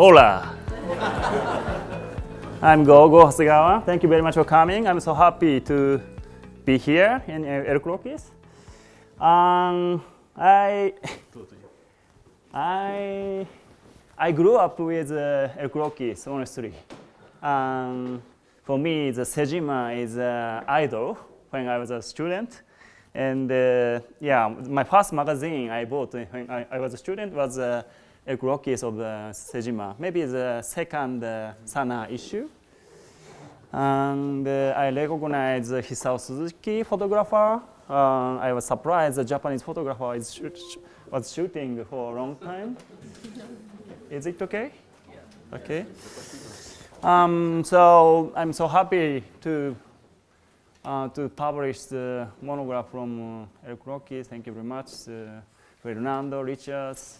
Hola. I'm Go Hasegawa. Thank you very much for coming. I'm so happy to be here in El Croquis. I grew up with El Croquis, honestly. For me, the Sejima is an idol when I was a student. And my first magazine I bought when I was a student was El Croquis of Sejima, maybe the second Sana issue. And I recognized Hisao Suzuki photographer. I was surprised the Japanese photographer was shooting for a long time. Is it okay? Yeah. Okay. So I'm so happy to publish the monograph from El Croquis. Thank you very much, Fernando, Richards.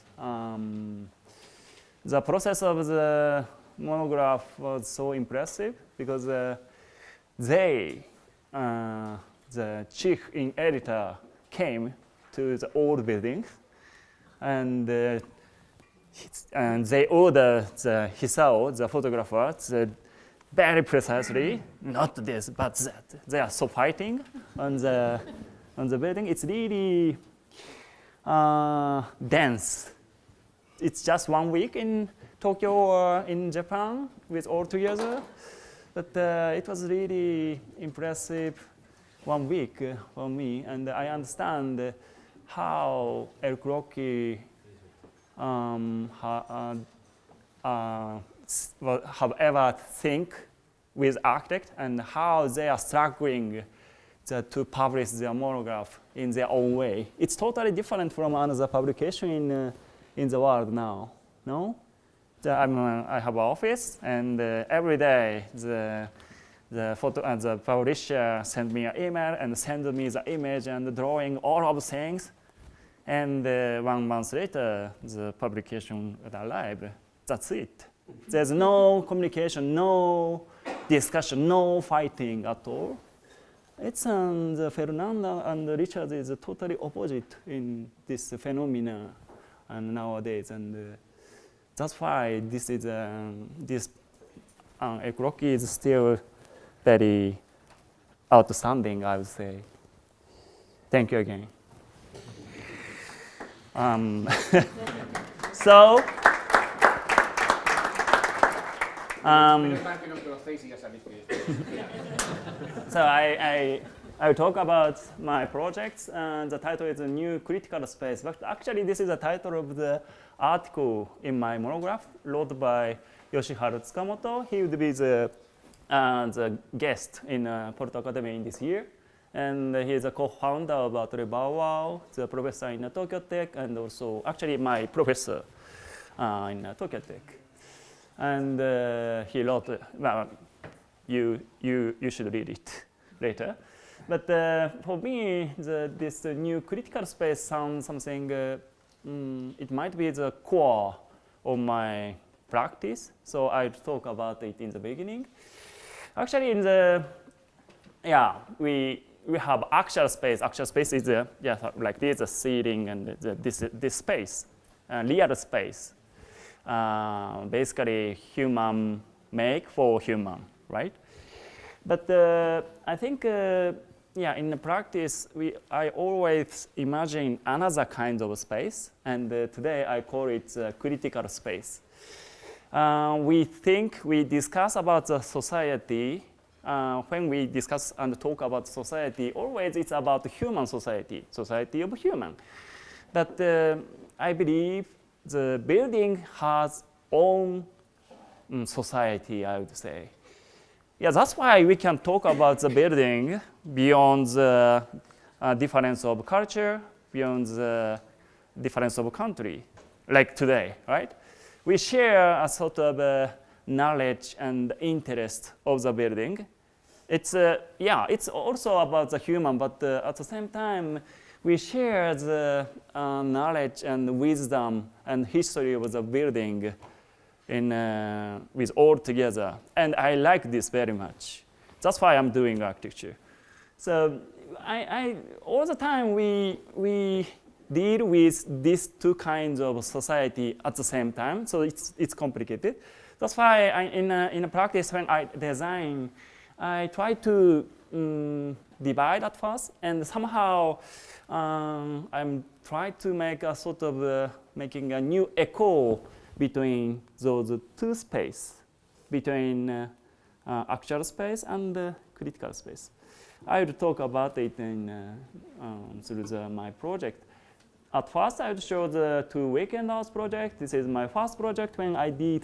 The process of the monograph was so impressive because the chief editor came to the old building and they ordered Hisao, the photographer, very precisely, not this, but that. They are so fighting on the building. It's really dense. It's just 1 week in Tokyo or in Japan with all together. But it was really impressive 1 week for me. And I understand how El Croquis have ever think with architect and how they are struggling to publish their monograph in their own way. It's totally different from another publication in the world now. No, I have an office, and every day the publisher send me an email and send me the image and the drawing, all of things. And 1 month later, the publication arrived. That's it. There's no communication, no discussion, no fighting at all. It's the Fernando and Richard is totally opposite in this phenomena and nowadays, and that's why this is El Croquis is still very outstanding, I would say. Thank you again. So. So I will talk about my projects, and the title is A New Critical Space. But actually, this is the title of the article in my monograph, wrote by Yoshiharu Tsukamoto. He would be the guest in Porto Academy in this year. And he is a co-founder of Atelier Bow, the professor in Tokyo Tech, and also actually my professor in Tokyo Tech. And he wrote, well, you should read it later. But for me, this new critical space sounds something, it might be the core of my practice. So I'll talk about it in the beginning. Actually, we have actual space. Actual space is like this, a ceiling and this space, real space. Basically, human make for human, right? But I think, in the practice, I always imagine another kind of space, and today I call it critical space. We discuss about the society. When we discuss and talk about society, always it's about human society, society of human. But I believe the building has own society, I would say. Yeah, that's why we can talk about the building beyond the difference of culture, beyond the difference of country, like today, right? We share a sort of knowledge and interest of the building. It's also about the human, but at the same time, we share the knowledge and wisdom and history of the building with all together. And I like this very much. That's why I'm doing architecture. So all the time we deal with these two kinds of society at the same time. So it's complicated. That's why in a practice when I design, I try to divide at first, and somehow I'm trying to make a sort of making a new echo between those two spaces, between actual space and critical space. I will talk about it through my project. At first, I will show the 2 weekend house project. This is my first project when I did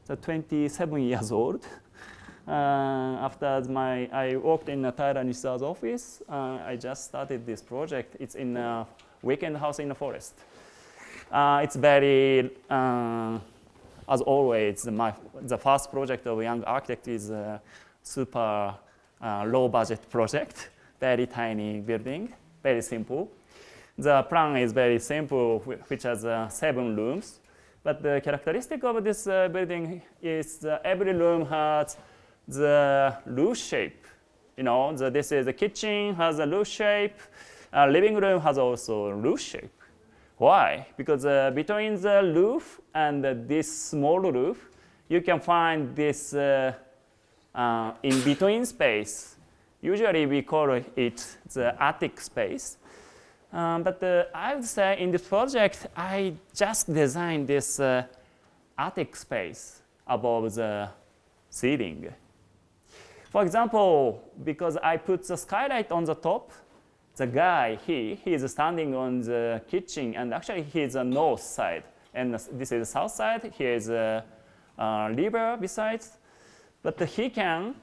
the 27 years old. After I worked in Tyler Nishizawa's office, I just started this project. It's in a weekend house in the forest. It's very, as always, the first project of a young architect is a super low budget project, very tiny building, very simple. The plan is very simple, which has 7 rooms. But the characteristic of this building is every room has the roof shape. You know, the kitchen has a roof shape. Living room has also a roof shape. Why? Because between the roof and this small roof, you can find this in-between space. Usually we call it the attic space. But I would say in this project, I just designed this attic space above the ceiling. For example, because I put the skylight on the top, the guy, he is standing on the kitchen, and actually he is the north side. And this is the south side. Here is a river besides. But he can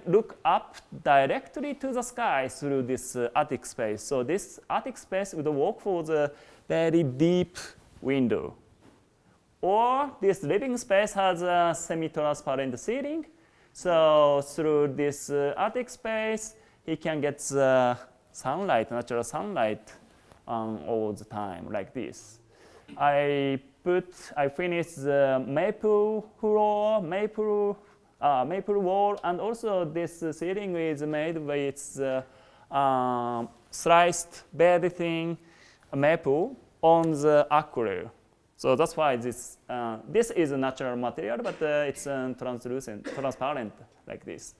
look up directly to the sky through this attic space. So this attic space would work for the very deep window. Or this living space has a semi-transparent ceiling. So through this attic space, he can get the sunlight, natural sunlight all the time, like this. I finished the maple floor, maple wall, and also this ceiling is made with sliced very thin maple on the acrylic. So that's why this is a natural material, but it's transparent like this.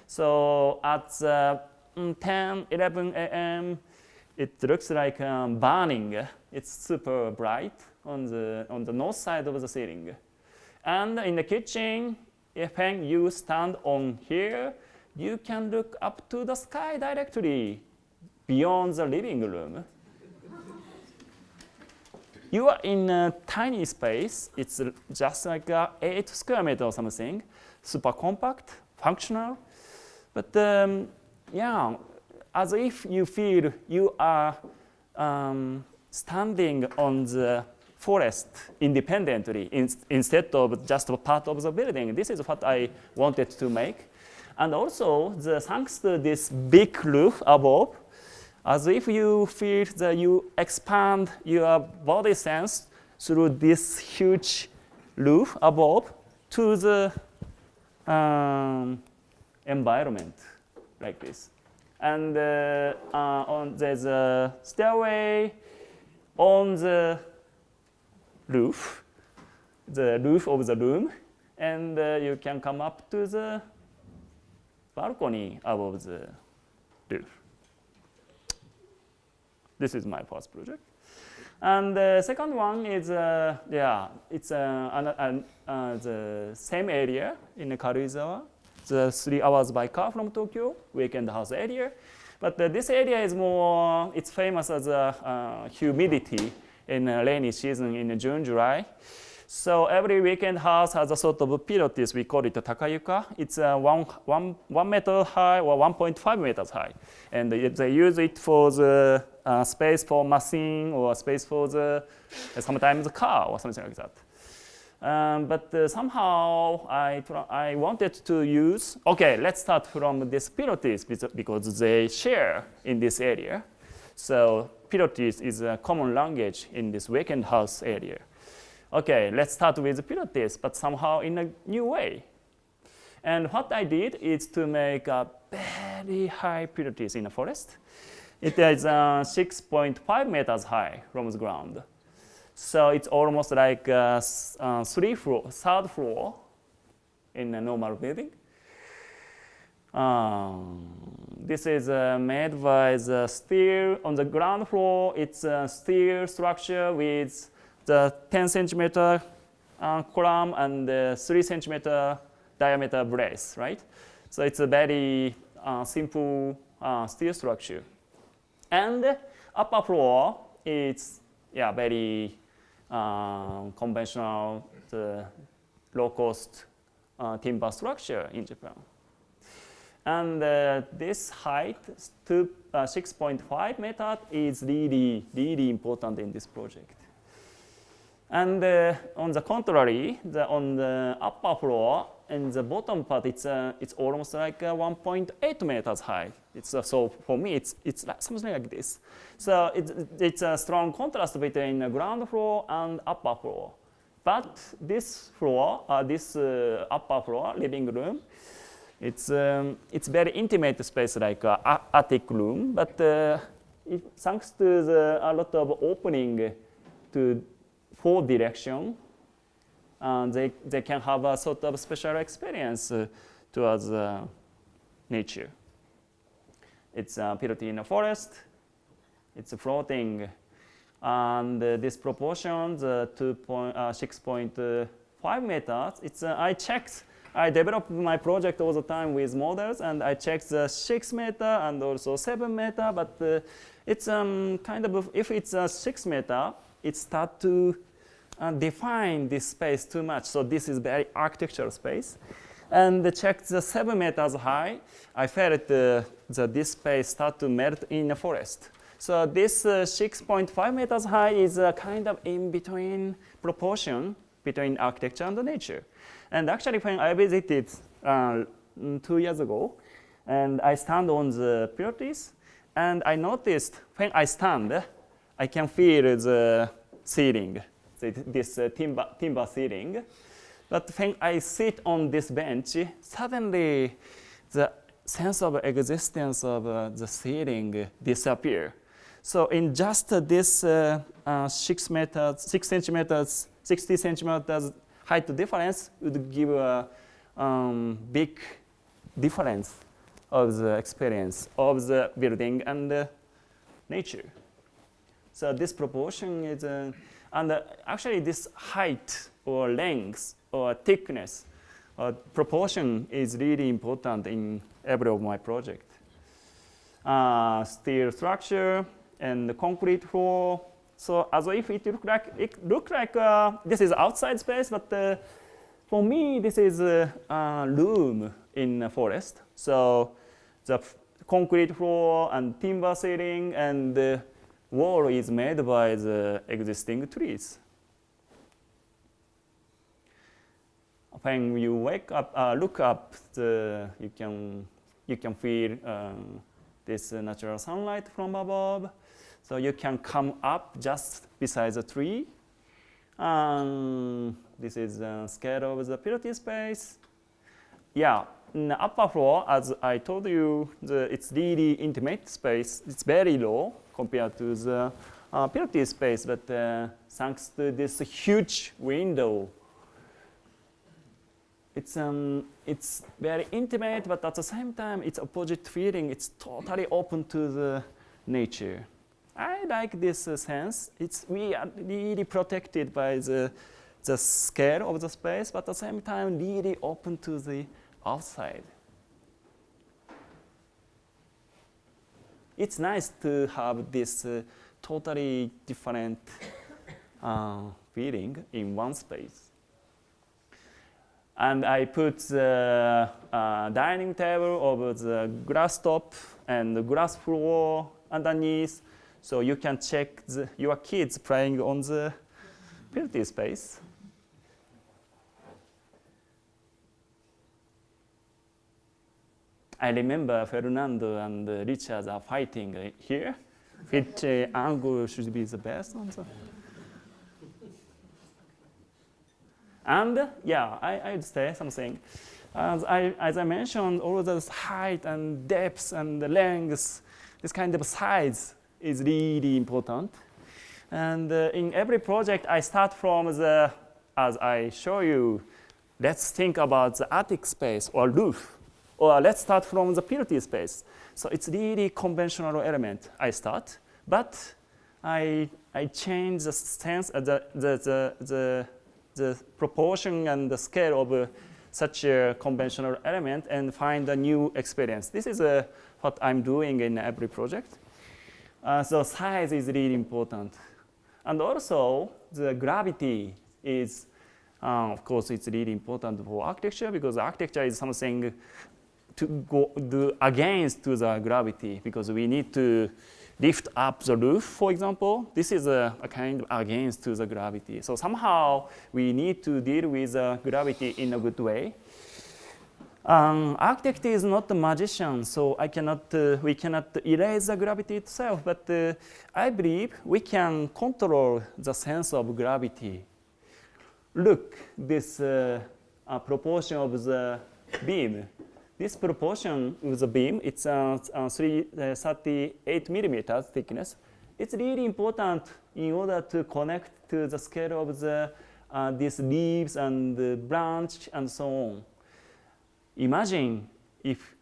So at 10, 11 a.m., it looks like burning. It's super bright on the north side of the ceiling. And in the kitchen, when you stand on here, you can look up to the sky directly beyond the living room. You are in a tiny space. It's just like 8 square meters or something, super compact, functional. But yeah, as if you feel you are standing on the forest independently instead of just a part of the building. This is what I wanted to make. And also, thanks to this big roof above, as if you feel that you expand your body sense through this huge roof above to the environment, like this. And there's a stairway on the roof of the room, and you can come up to the balcony above the roof. This is my first project. And the second one is, it's the same area in Karuizawa, the 3 hours by car from Tokyo, weekend house area. But this area is more, it's famous as humidity in rainy season in June, July. So every weekend house has a sort of pilotis, we call it a takayuka. It's 1 meter high or 1.5 meters high. And they use it for the space for machine or space for the, sometimes a car or something like that. But somehow I wanted to use, okay, let's start from this pilotis because they share in this area. So pilotis is a common language in this weekend house area. Okay, let's start with pilotis, but somehow in a new way. And what I did is to make a very high pilotis in the forest. It is 6.5 meters high from the ground. So it's almost like third floor in a normal building. This is made by the steel. On the ground floor, it's a steel structure with the 10 centimeter column and 3 centimeter diameter brace, right? So it's a very simple steel structure. And upper floor, it's very conventional, low-cost timber structure in Japan. And this height, 6.5 meters, is really, really important in this project. And on the contrary, on the upper floor and the bottom part, it's almost like 1.8 meters high. So for me, it's something like this. So it's a strong contrast between the ground floor and upper floor. But this floor, this upper floor, living room, it's very intimate space like attic room, but thanks to a lot of opening to 4 direction, they can have a sort of special experience towards nature. It's built in a forest. It's floating, and this proportion, 6.5 meters. I developed my project all the time with models, and I checked the 6 meter and also 7 meter. But it's kind of, if it's a 6 meter, it starts to define this space too much. So this is very architectural space. And checked the 7 meters high. I felt this space start to melt in the forest. So this 6.5 meters high is a kind of in between proportion between architecture and nature. And actually, when I visited 2 years ago, and I stand on the pilates, and I noticed when I stand, I can feel the ceiling, this timber ceiling. But when I sit on this bench, suddenly the sense of existence of the ceiling disappears. So in just this 6 centimeters, 60 centimeters height difference would give a big difference of the experience of the building and the nature. So this proportion is, and actually this height or length or thickness or proportion is really important in every of my project. Steel structure and the concrete floor. So as if it look like this is outside space, but for me this is a room in a forest. So the concrete floor and timber ceiling and the wall is made by the existing trees. When you wake up, look up, you can feel this natural sunlight from above. So you can come up just beside the tree. This is the scale of the pilates space. Yeah, in the upper floor, as I told you, it's really intimate space. It's very low compared to the pilates space, but thanks to this huge window, it's very intimate, but at the same time, it's opposite feeling. It's totally open to the nature. I like this sense. We are really protected by the scale of the space, but at the same time, really open to the outside. It's nice to have this totally different feeling in one space. And I put the dining table over the glass top and the glass floor underneath, so you can check your kids playing on the pilates space. I remember Fernando and Richard are fighting here. Which angle should be the best one? And yeah, I would say something. As I mentioned, all those height and depth and the length, this kind of size is really important. And in every project, I start from the, as I show you, let's think about the attic space or roof, or let's start from the piloty space. So it's really conventional element I start, but I change the sense, the proportion and the scale of such a conventional element and find a new experience. This is what I'm doing in every project. So size is really important. And also, the gravity is, of course, it's really important for architecture because architecture is something to do against to the gravity because we need to lift up the roof, for example. This is a kind of against to the gravity. So somehow we need to deal with gravity in a good way. Architect is not a magician, so we cannot erase the gravity itself, but I believe we can control the sense of gravity. Look, this proportion of the beam. This proportion of the beam, it's 38 millimeters thickness. It's really important in order to connect to the scale of the these leaves and the branch and so on. Imagine if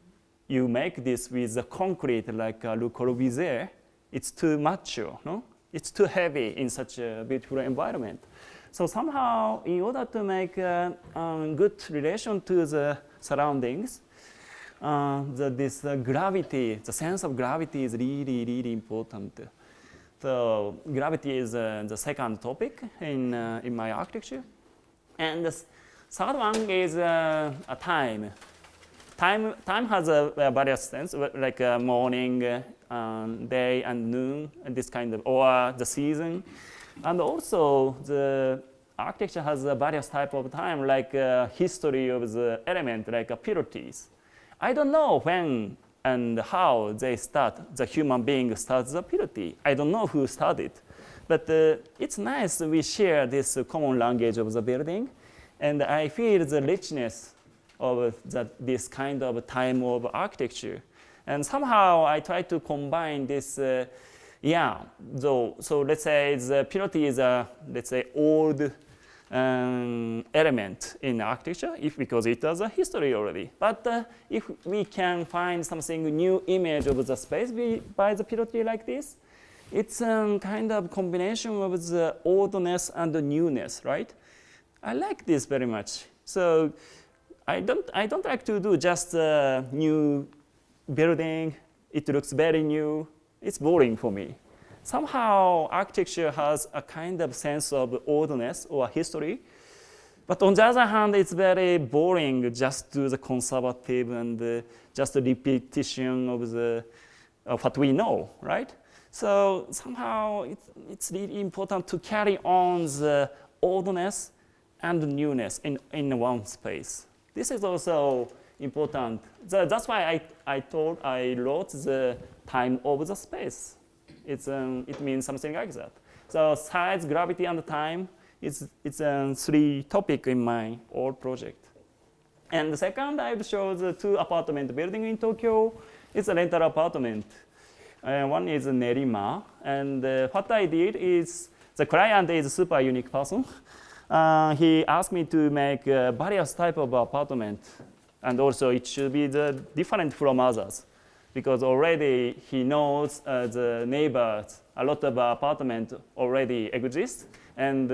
you make this with the concrete like Le Corbusier, it's too macho, no? It's too heavy in such a beautiful environment. So somehow, in order to make a good relation to the surroundings, this gravity, the sense of gravity is really, really important. So gravity is the second topic in my architecture. And the third one is a time. Time has various sense, like morning, day, and noon, and this kind of, or the season. And also, the architecture has various type of time, like history of the element, like piloties. I don't know when and how they start, the human being starts the piloty. I don't know who started. But it's nice we share this common language of the building. And I feel the richness of this kind of time of architecture. And somehow I try to combine this, so let's say the piloty is a, let's say, old element in architecture because it has a history already. But if we can find something new image of the space by the piloty like this, it's a kind of combination of the oldness and the newness, right? I like this very much. So I don't like to do just a new building. It looks very new. It's boring for me. Somehow architecture has a kind of sense of oldness or history. But on the other hand, it's very boring just to the conservative and just a repetition of what we know, right? So somehow it's really important to carry on the oldness and newness in one space. This is also important. That's why I wrote the time of the space. It means something like that. So size, gravity, and time, it's three topics in my old project. And the second, I will show the 2 apartment building in Tokyo. It's a rental apartment. One is Nerima. And what I did is, the client is a super unique person. He asked me to make various type of apartment, and also it should be different from others, because already he knows the neighbors. A lot of apartment already exist, and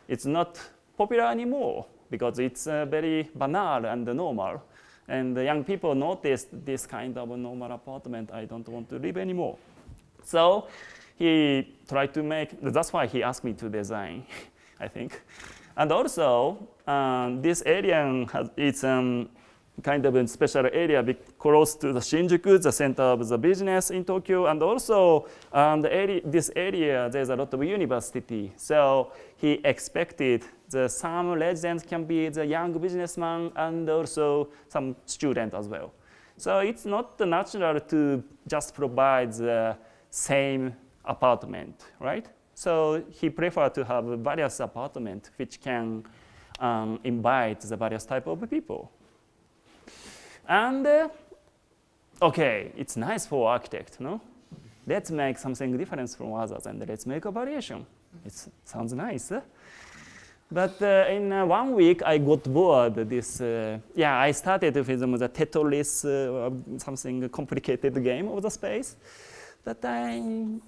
it's not popular anymore because it's very banal and normal. And the young people notice this kind of normal apartment. I don't want to live anymore. So he tried to make. That's why he asked me to design. I think. And also, this area it's kind of a special area close to the Shinjuku, the center of the business in Tokyo. And also, this area, there's a lot of university. So he expected some residents can be the young businessman and also some student as well. So it's not natural to just provide the same apartment, right? So he preferred to have various apartments which can invite the various type of people. And okay, it's nice for architect, no? Let's make something different from others and let's make a variation. It sounds nice. But in 1 week, I got bored. I started with the Tetris, something complicated game of the space. But I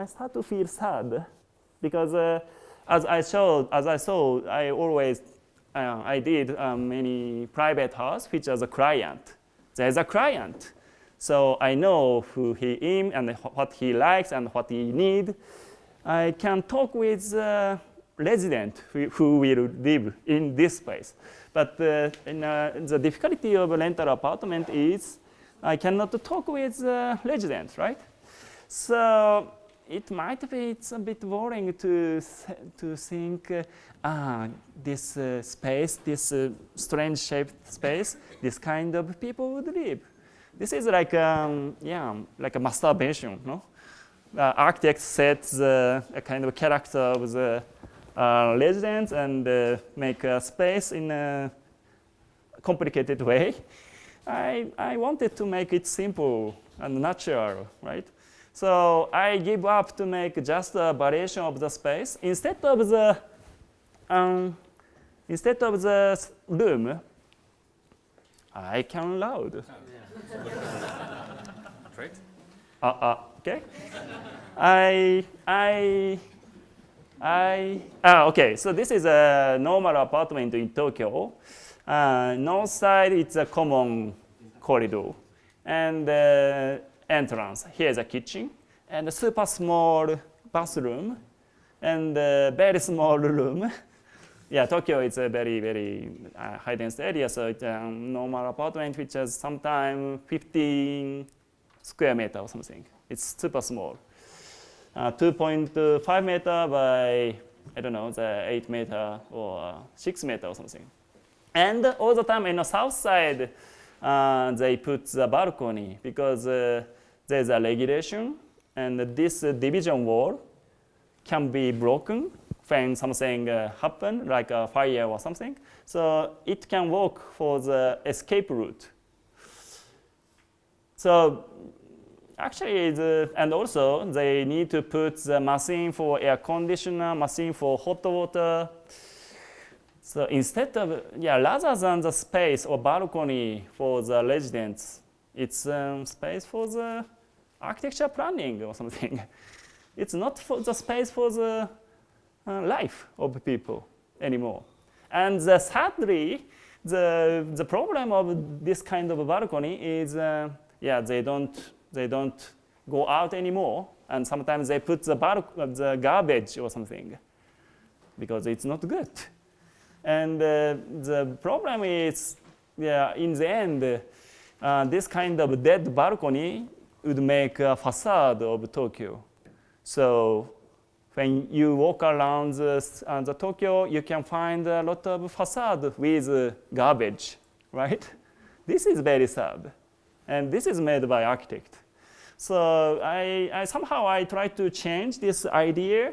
start to feel sad because as I saw, I did many private house which has a client. There's a client, so I know who he is and what he likes and what he needs. I can talk with resident who will live in this space. But the difficulty of a rental apartment is I cannot talk with residents, right? So it might be a bit boring to think this space, this strange shaped space, this kind of people would live. This is like like a masturbation, no? Architect sets a kind of character of the residents and make a space in a complicated way. I wanted to make it simple and natural, right? So I give up to make just a variation of the space. Instead of the room, I can loud. Great. Okay. Okay, so this is a normal apartment in Tokyo. North side, it's a common corridor. And entrance, here's a kitchen. And a super small bathroom. And a very small room. Yeah, Tokyo is a very, very high-density area. So it's a normal apartment which has sometimes 15 square meter or something. It's super small. 2.5 meter by, I don't know, the 8 meter or 6 meter or something. And all the time in the south side, they put the balcony because there's a regulation and this division wall can be broken when something happens, like a fire or something. So it can work for the escape route. So actually, and also they need to put the machine for air conditioner, machine for hot water. So instead of, rather than the space or balcony for the residents, it's space for the architecture planning or something. It's not for the space for the life of people anymore. And sadly, the problem of this kind of balcony is, they don't go out anymore, and sometimes they put the garbage or something because it's not good. And the problem is, in the end, this kind of dead balcony would make a facade of Tokyo. So when you walk around the Tokyo, you can find a lot of facade with garbage, right? This is very sad. And this is made by architect. So I somehow try to change this idea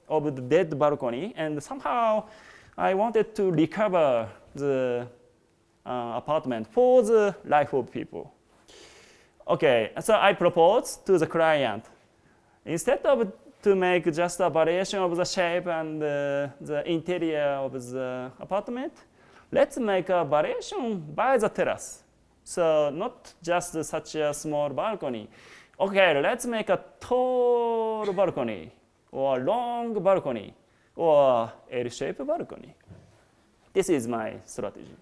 of the dead balcony, and somehow I wanted to recover the apartment for the life of people. Okay, so I proposed to the client, instead of to make just a variation of the shape and the interior of the apartment, let's make a variation by the terrace. So not just such a small balcony. Okay, let's make a tall balcony, or long balcony, or L-shaped balcony. This is my strategy.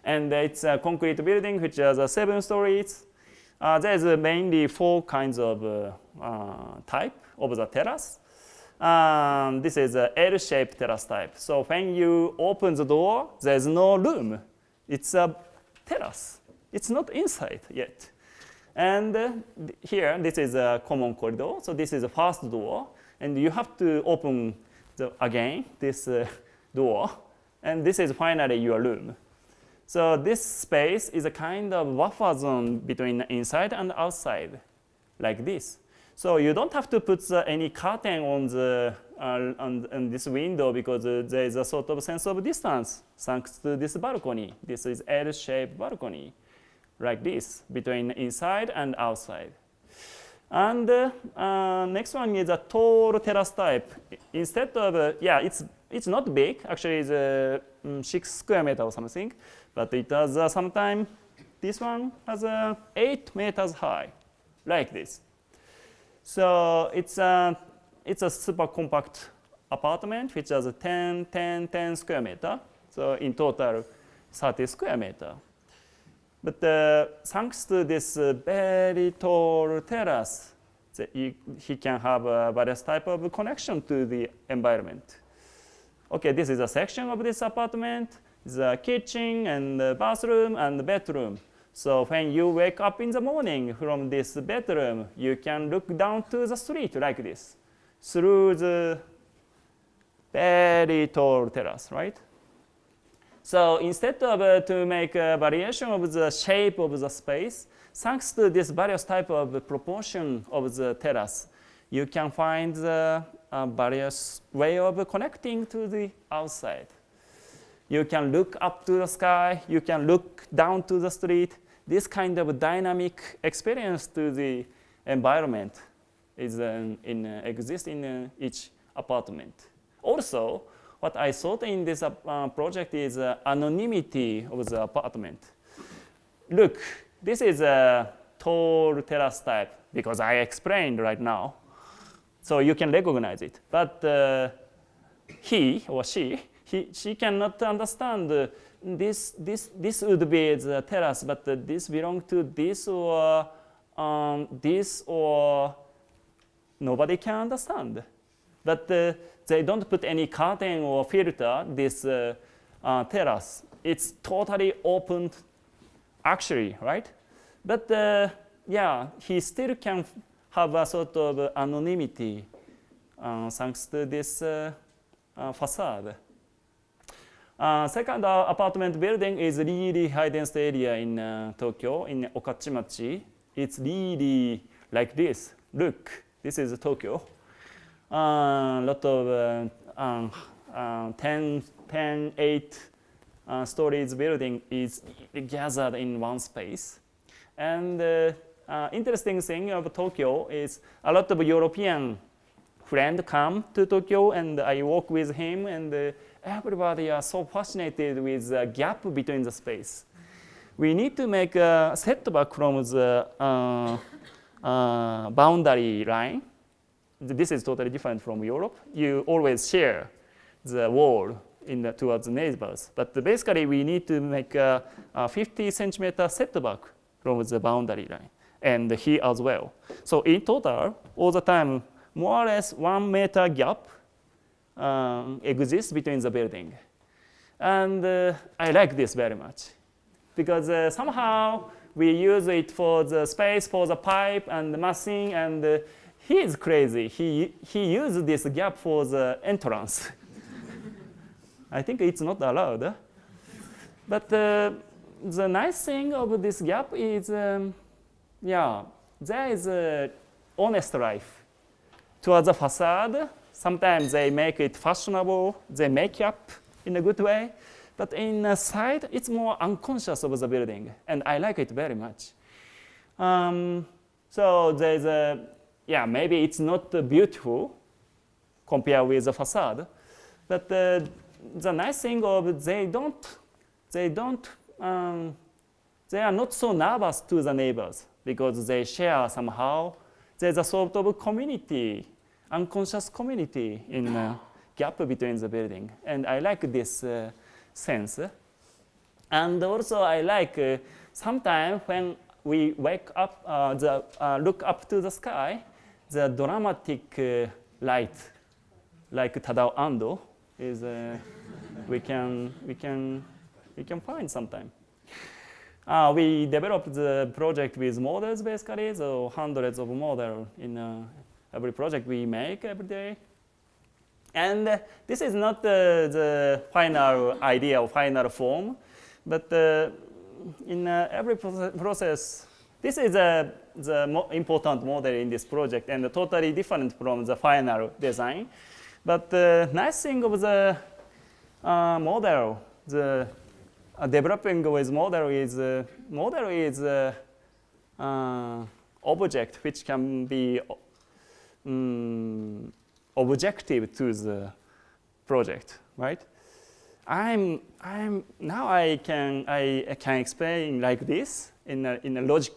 And it's a concrete building which has 7 stories. There's mainly 4 kinds of type of the terrace. This is a L-shaped terrace type. So when you open the door, there's no room. It's a terrace. It's not inside yet. And here, this is a common corridor. So this is the first door. And you have to open again this door. And this is finally your room. So this space is a kind of buffer zone between inside and outside, like this. So you don't have to put any curtain on this window because there is a sort of sense of distance thanks to this balcony. This is L-shaped balcony. like this, between inside and outside. And next one is a tall terrace type. Instead of, it's not big. Actually, it's 6 square meters or something. But it has sometimes, this one has 8 meters high, like this. So it's a super compact apartment, which has 10 square meters. So in total, 30 square meters. But thanks to this very tall terrace, he can have various type of connection to the environment. Okay, this is a section of this apartment. It's a kitchen and the bathroom and the bedroom. So when you wake up in the morning from this bedroom, you can look down to the street like this, through the very tall terrace, right? So instead of to make a variation of the shape of the space, thanks to this various type of proportion of the terrace, you can find the various way of connecting to the outside. You can look up to the sky, you can look down to the street. This kind of dynamic experience to the environment is exists in each apartment. Also, what I thought in this project is anonymity of the apartment. Look, this is a tall terrace type because I explained right now. So you can recognize it. But he or she cannot understand this would be the terrace, but this belongs to this or nobody can understand. But they don't put any curtain or filter this terrace. It's totally open, actually, right? But he still can have a sort of anonymity thanks to this facade. Second apartment building is really high density area in Tokyo, in Okachimachi. It's really like this. Look, this is Tokyo. Lot of 8 stories building is gathered in one space. And interesting thing of Tokyo is a lot of European friends come to Tokyo, and I work with him, and everybody are so fascinated with the gap between the space. We need to make a setback from the boundary line. This is totally different from Europe. You always share the wall towards the neighbors. But basically, we need to make a 50 centimeter setback from the boundary line, and here as well. So in total, all the time, more or less 1 meter gap exists between the building. And I like this very much, because somehow we use it for the space, for the pipe and the machine, and he is crazy. He used this gap for the entrance. I think it's not allowed. But the nice thing of this gap is, there is a honest life. Towards the facade, sometimes they make it fashionable, they make up in a good way. But inside, it's more unconscious of the building, and I like it very much. So there's maybe it's not beautiful compared with the facade, but the nice thing of they are not so nervous to the neighbors because they share somehow. There's a sort of community, unconscious community in the gap between the building, and I like this sense. And also I like sometimes when we wake up, look up to the sky, the dramatic light, like Tadao Ando, is we can find sometime. We developed the project with models basically, so hundreds of models in every project we make every day. And this is not the final idea or final form, but in every process, this is the important model in this project and totally different from the final design. But the nice thing of the model, developing with model is object which can be objective to the project, right? Now I can explain like this in a logic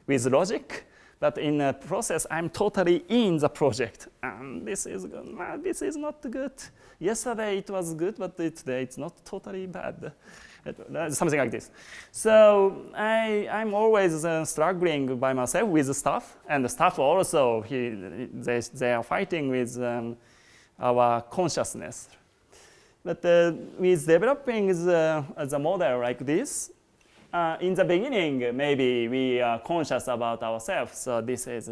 with logic, but in a process I'm totally in the project, and this is not good. Yesterday it was good, but today it's not totally bad. Something like this. So I'm always struggling by myself with the staff, and the staff also they are fighting with our consciousness. But with developing the model like this, in the beginning maybe we are conscious about ourselves. So this is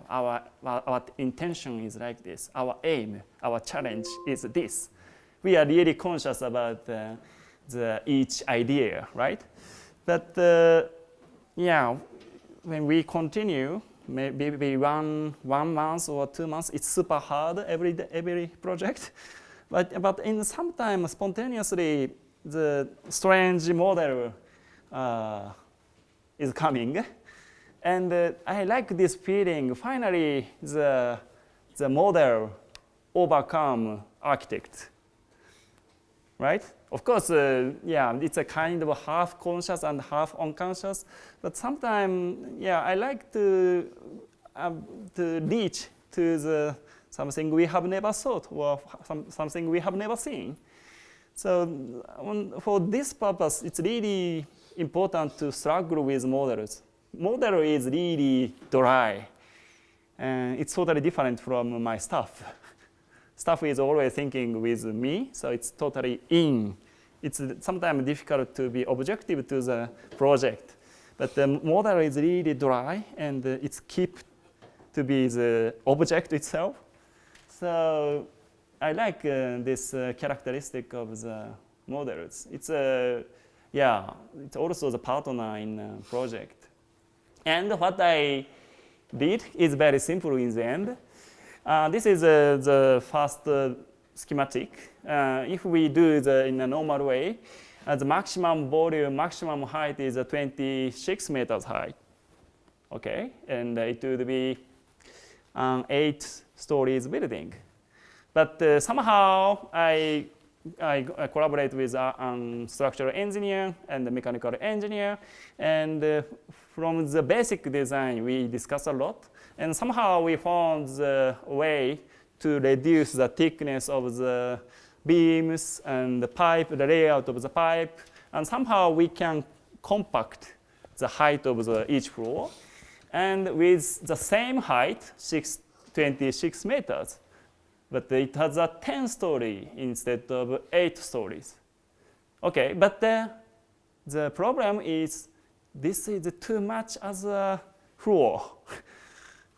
our intention is like this. Our aim, our challenge is this. We are really conscious about each idea, right? But when we continue, maybe one month or 2 months, it's super hard every project. But in sometimes spontaneously, the strange model is coming, and I like this feeling. Finally, the model overcome architect, right? Of course, it's a kind of half conscious and half unconscious. But sometimes, I like to reach to something we have never thought or something we have never seen. So for this purpose, it's really important to struggle with models. Model is really dry, and it's totally different from my staff. Staff is always thinking with me, so it's totally in. It's sometimes difficult to be objective to the project, but the model is really dry, and it's keep to be the object itself. So I like this characteristic of the models. It's it's also the partner in a project. And what I did is very simple in the end. This is the first schematic. If we do it in a normal way, the maximum volume, maximum height is 26 meters high. Okay, and it would be 8 stories building. But somehow I collaborate with a structural engineer and a mechanical engineer, and from the basic design we discussed a lot, and somehow we found the way to reduce the thickness of the beams and the pipe, the layout of the pipe, and somehow we can compact the height of each floor, and with the same height, 26 meters. But it has a 10-story instead of 8 stories. Okay, but the problem is this is too much as a floor.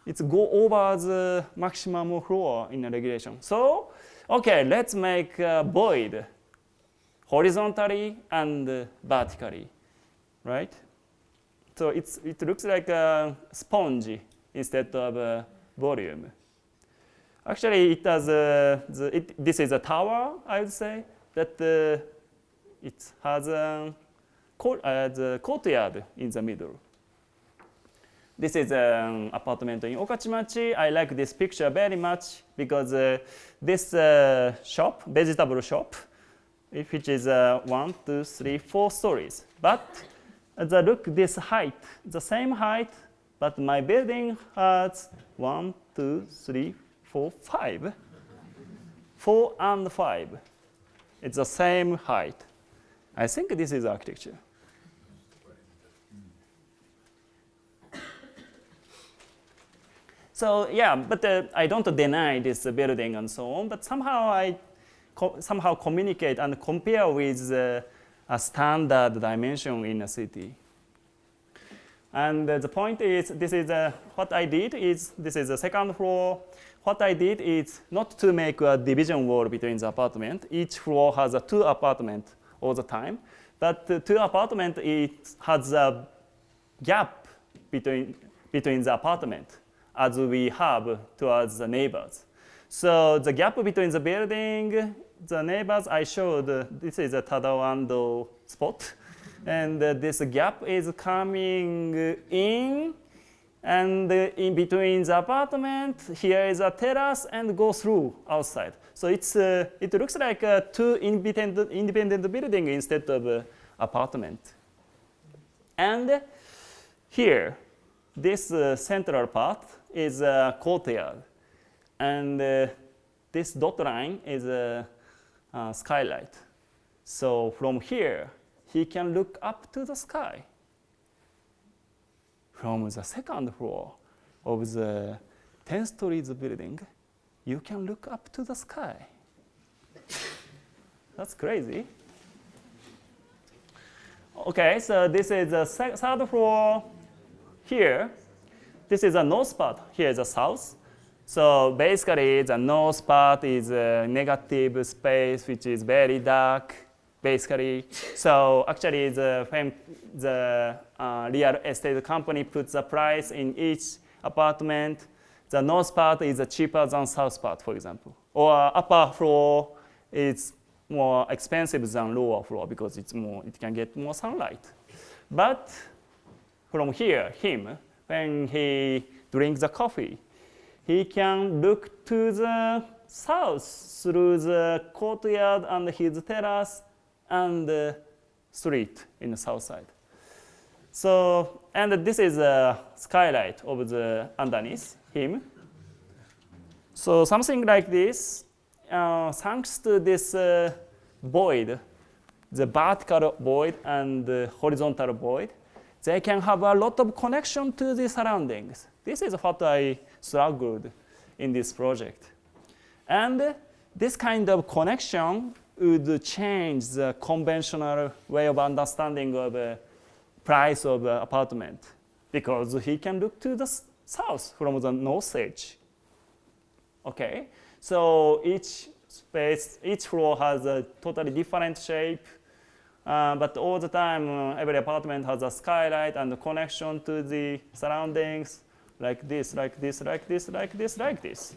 It's go over the maximum floor in the regulation. So, okay, let's make a void horizontally and vertically, right? So it looks like a sponge instead of a volume. Actually, it has this is a tower, I would say, that it has a courtyard in the middle. This is an apartment in Okachimachi. I like this picture very much because this shop, vegetable shop, which is 1, 2, 3, 4 stories. But look, this height, the same height, but my building has 1, 2, 3, 4, 5. 4 and 5. It's the same height. I think this is architecture. So but I don't deny this building and so on, but somehow I somehow communicate and compare with a standard dimension in a city. And the point is, this is what I did is, this is the second floor. What I did is not to make a division wall between the apartment. Each floor has 2 apartments all the time. But the 2 apartments, it has a gap between the apartment as we have towards the neighbors. So the gap between the building the neighbors I showed, this is a Tadawando spot. And this gap is coming in, and in between the apartment, here is a terrace and go through outside. So it looks like two independent building instead of apartment. And here, this central part is a courtyard. And this dot line is a skylight. So from here, he can look up to the sky. From the second floor of the 10 stories building, you can look up to the sky. That's crazy. Okay, so this is the third floor here. This is the north part. Here is the south. So basically, the north part is a negative space, which is very dark. Basically, so actually the real estate company puts the price in each apartment. The north part is cheaper than south part, for example. Or upper floor is more expensive than lower floor because it can get more sunlight. But from here, when he drinks the coffee, he can look to the south through the courtyard and his terrace and the street in the south side. So, and this is a skylight of the underneath him. So something like this, thanks to this void, the vertical void and the horizontal void, they can have a lot of connection to the surroundings. This is what I struggled in this project. And this kind of connection would change the conventional way of understanding of the price of the apartment because he can look to the south from the north edge. Okay, so each floor has a totally different shape, but all the time every apartment has a skylight and a connection to the surroundings like this, like this, like this, like this, like this.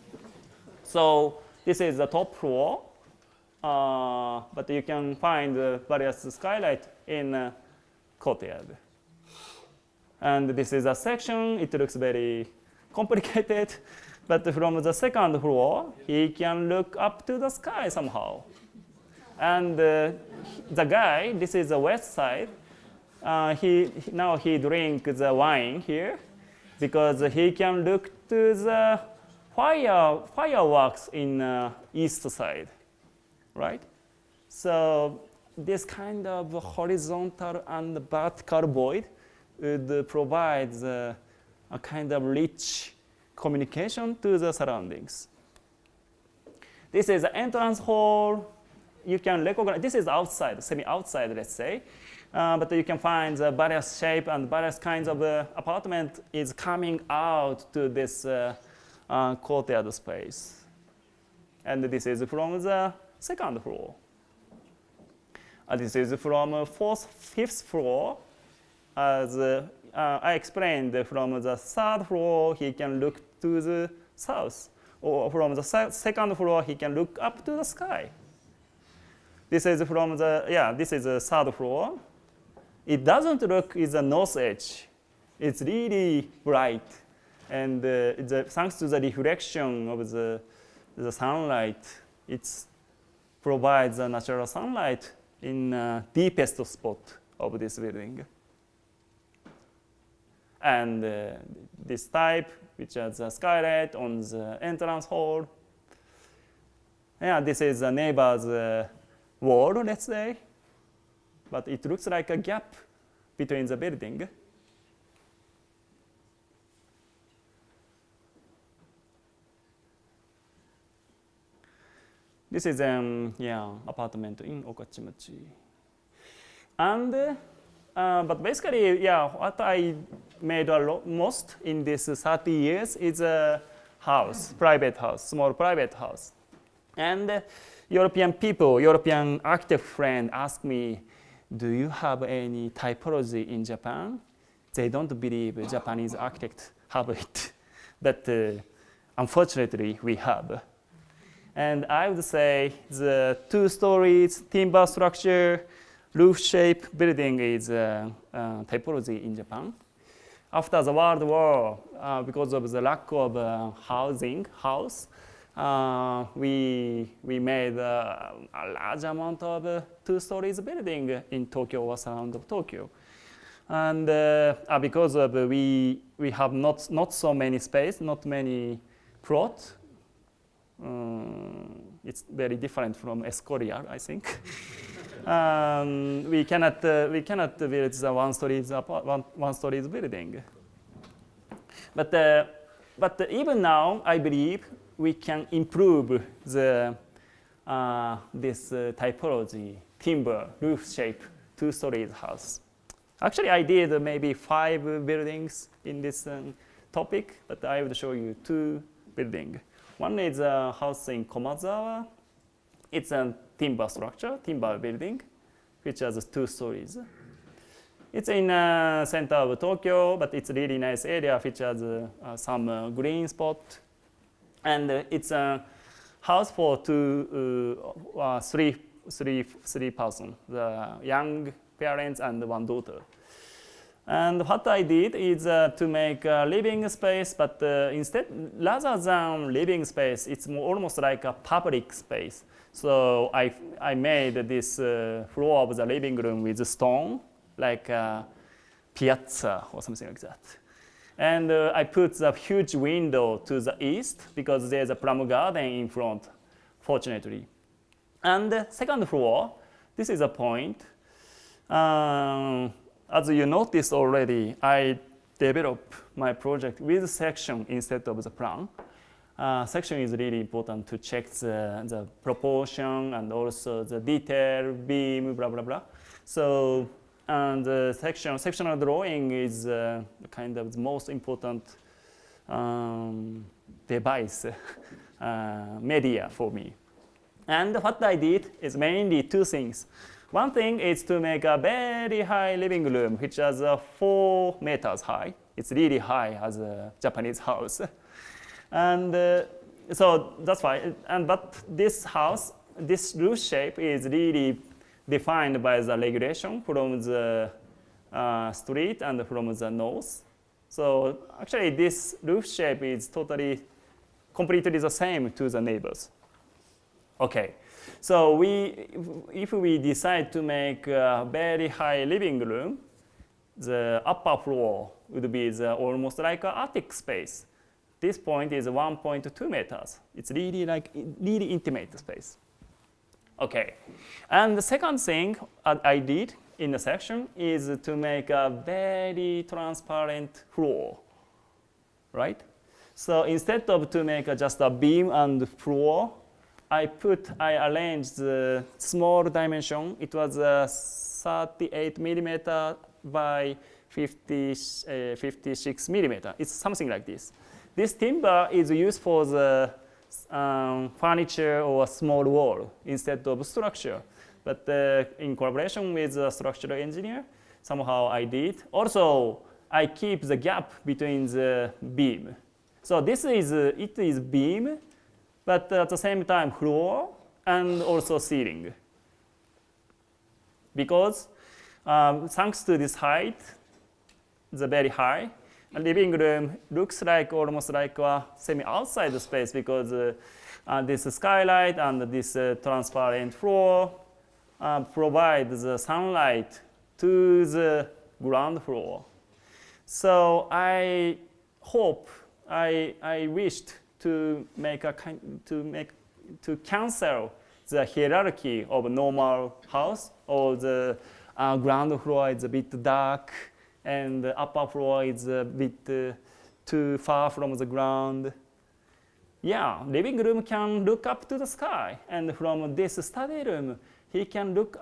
So this is the top floor. But you can find various skylight in courtyard. And this is a section. It looks very complicated. But from the second floor, he can look up to the sky somehow. And the guy, this is the west side. Now he drinks the wine here because he can look to the fireworks in east side. Right? So this kind of horizontal and vertical void would provide a kind of rich communication to the surroundings. This is the entrance hall. You can recognize, this is outside, semi-outside, let's say. But you can find the various shape and various kinds of apartment is coming out to this courtyard space. And this is from the second floor. This is from fifth floor. As I explained, from the third floor, he can look to the south. Or from the second floor, he can look up to the sky. This is from the, this is the third floor. It doesn't look is the north edge. It's really bright. And thanks to the reflection of the sunlight, it provides the natural sunlight in the deepest spot of this building. And this type, which has a skylight on the entrance hall. Yeah, this is the neighbor's wall, let's say. But it looks like a gap between the building. This is apartment in Okachimachi. And but basically, what I made most in this 30 years is a house, private house, small private house. And European people, European architect friend ask me, do you have any typology in Japan? They don't believe Japanese architects have it. But unfortunately, we have. And I would say the 2 stories, timber structure, roof-shaped building is typology in Japan. After the World War, because of the lack of house, we made a large amount of 2 stories building in Tokyo or surround of Tokyo. And because of we have not so many space, not many plots. It's very different from Escorial, I think. We cannot build the one stories building. But even now, I believe we can improve the this typology, timber, roof shape, 2 stories house. Actually, I did maybe 5 buildings in this topic, but I will show you 2 buildings. One is a house in Komazawa. It's a timber structure, timber building, which has 2 stories. It's in the center of Tokyo, but it's a really nice area, which has some green spot. And it's a house for three persons, the young parents and 1 daughter. And what I did is to make a living space, but instead, rather than living space, it's almost like a public space. So I made this floor of the living room with stone, like a piazza or something like that. And I put the huge window to the east because there's a plum garden in front, fortunately. And the second floor, this is a point. As you noticed already, I developed my project with section instead of the plan. Section is really important to check the proportion and also the detail, beam, blah, blah, blah. So, and the sectional drawing is kind of the most important device, media for me. And what I did is mainly 2 things. One thing is to make a very high living room, which is 4 meters high. It's really high as a Japanese house. And so that's why. But this house, this roof shape is really defined by the regulation from the street and from the north. So actually, this roof shape is completely the same to the neighbors. Okay. So if we decide to make a very high living room, the upper floor would be almost like an attic space. This point is 1.2 meters. It's really intimate space. Okay, and the second thing I did in the section is to make a very transparent floor, right? So instead of to make just a beam and floor, I arranged the small dimension. It was 38 millimeter by 56 millimeter. It's something like this. This timber is used for the furniture or a small wall instead of structure. But in collaboration with the structural engineer, somehow I did. Also, I keep the gap between the beam. So this is it is beam, but at the same time floor and also ceiling. Because thanks to this height, the very high, a living room looks like almost like a semi-outside space because this skylight and this transparent floor provide the sunlight to the ground floor. So I wished to cancel the hierarchy of a normal house, or the ground floor is a bit dark and the upper floor is a bit too far from the ground. Yeah, living room can look up to the sky, and from this study room, he can look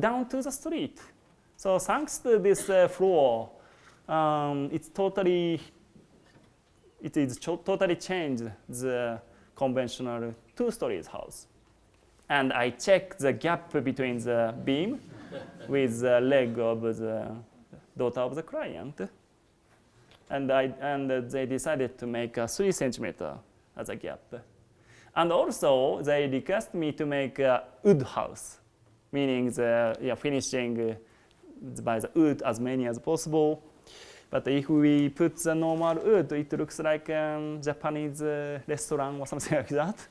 down to the street. So thanks to this floor, it is totally changed the conventional 2-story house. And I checked the gap between the beam with the leg of the daughter of the client. And they decided to make a 3 centimeter as a gap. And also, they request me to make a wood house, meaning finishing by the wood as many as possible. But if we put the normal wood, it looks like a Japanese restaurant or something like that.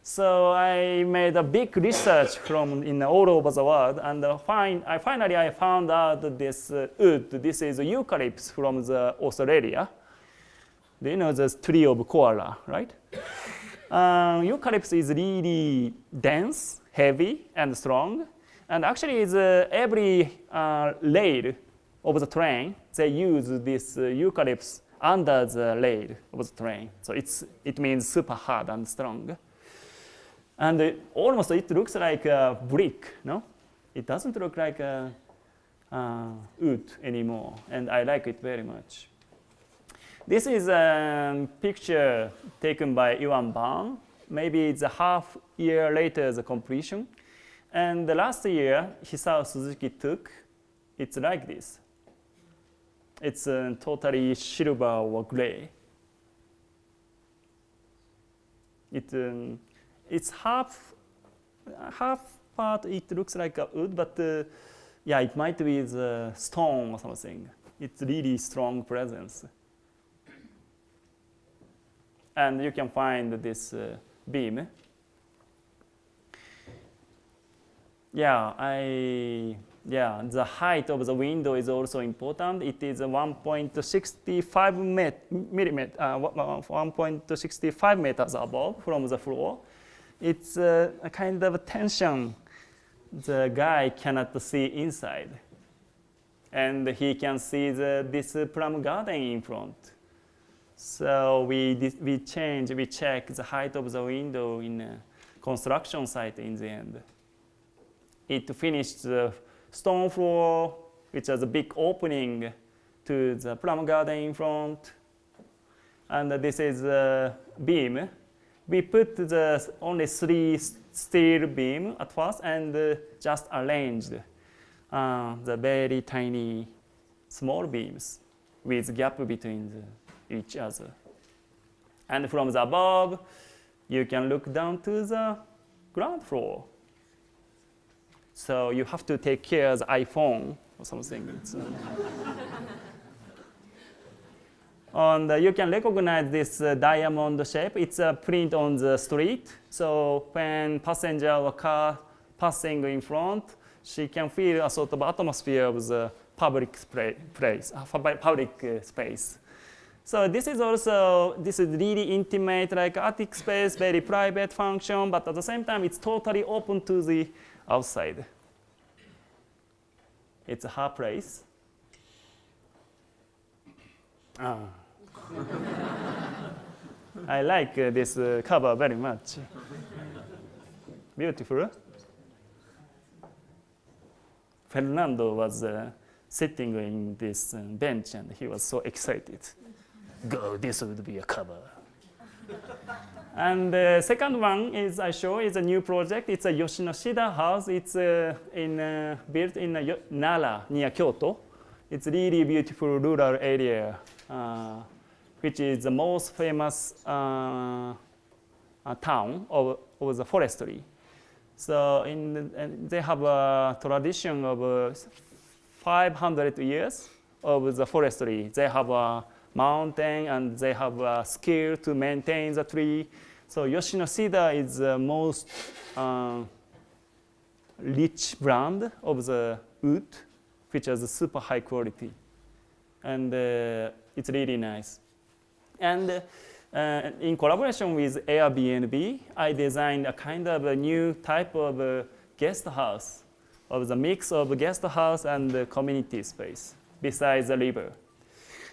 So I made a big research from all over the world, and finally I found out this wood. This is eucalyptus from Australia. Do you know the tree of koala, right? Eucalyptus is really dense, heavy, and strong. And actually, it's, every rail of the train, they use this eucalyptus under the rail of the train. So it means super hard and strong. And almost it looks like a brick, no? It doesn't look like a wood anymore, and I like it very much. This is a picture taken by Iwan Bang. Maybe it's a half year later the completion. And the last year, Hisao Suzuki took, it's like this. It's totally silver or gray. It's half part, it looks like a wood, but yeah, it might be the stone or something. It's really strong presence. And you can find this beam. The height of the window is also important. It is 1.65 meters above from the floor. It's a kind of tension. The guy cannot see inside, and he can see this plum garden in front. So we check the height of the window in a construction site in the end. It finished the stone floor, which has a big opening to the plum garden in front. And this is a beam. We put only 3 steel beam at first and just arranged the very tiny small beams with gap between each other. And from the above, you can look down to the ground floor. So you have to take care of the iPhone or something. And you can recognize this diamond shape. It's a print on the street. So when passenger or car passing in front, she can feel a sort of atmosphere of the public space. So this is really intimate, like attic space, very private function, but at the same time, it's totally open to the outside. It's her place. I like this cover very much. Beautiful. Fernando was sitting in this bench and he was so excited. Go, this would be a cover. And the second one is I show is a new project. It's a Yoshinoshida house. It's built in Nara near Kyoto. It's really beautiful rural area, which is the most famous town of the forestry. So they have a tradition of 500 years of the forestry. They have a mountain and they have a skill to maintain the tree. So Yoshinoshida is the most rich brand of the wood, which has super high quality. And it's really nice. And in collaboration with Airbnb, I designed a kind of a new type of guest house, of the mix of guest house and community space besides the river.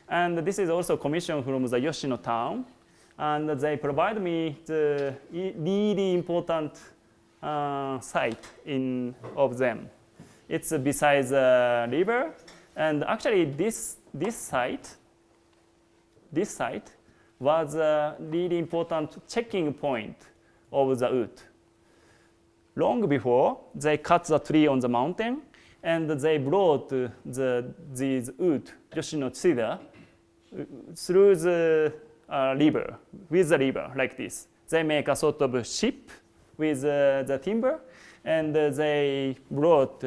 And this is also commissioned from the Yoshino town. And they provide me the really important site of them. It's besides the river. And actually, this site was a really important checking point of the wood. Long before, they cut the tree on the mountain, and they brought these wood, Yoshinoshida, through the river, with the river, like this. they make a sort of a ship with the timber, and they brought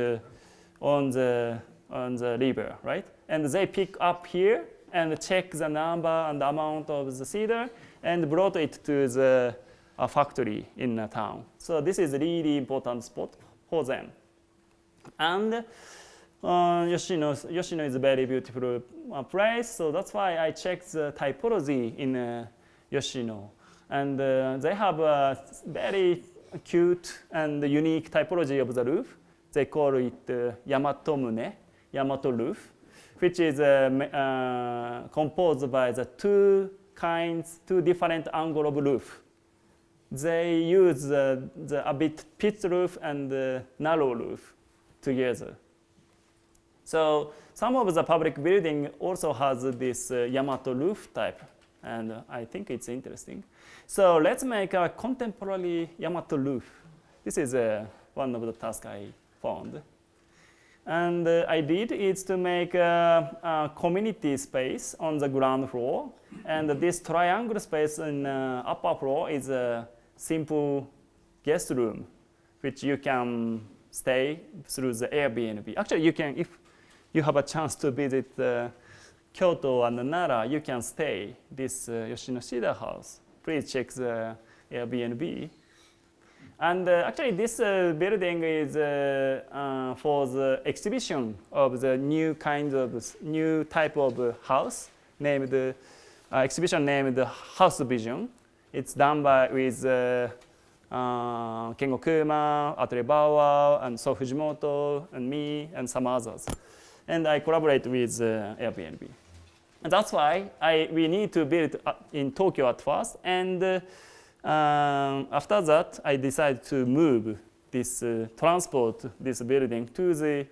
on the river, right? And they pick up here and check the number and the amount of the cedar and brought it to the factory in a town. So this is a really important spot for them. And Yoshino is a very beautiful place, so that's why I checked the typology in Yoshino. And they have a very cute and unique typology of the roof. They call it Yamato Mune, Yamato roof, which is composed by the two different angle of roof. They use a bit pitched roof and narrow roof together. So some of the public building also has this Yamato roof type, and I think it's interesting. So let's make a contemporary Yamato roof. This is one of the tasks I found. And I did is to make a community space on the ground floor, and this triangle space in upper floor is a simple guest room, which you can stay through the Airbnb. Actually, you can, if you have a chance to visit Kyoto and Nara, you can stay this Yoshinoshida house. Please check the Airbnb. And actually, this building is for the exhibition of the new type of house named exhibition named House Vision. It's done with Kengo Kuma, Atelier Bauer, and So Fujimoto, and me, and some others. And I collaborate with Airbnb. And that's why we need to build in Tokyo at first. And after that, I decided to move this, transport this building to the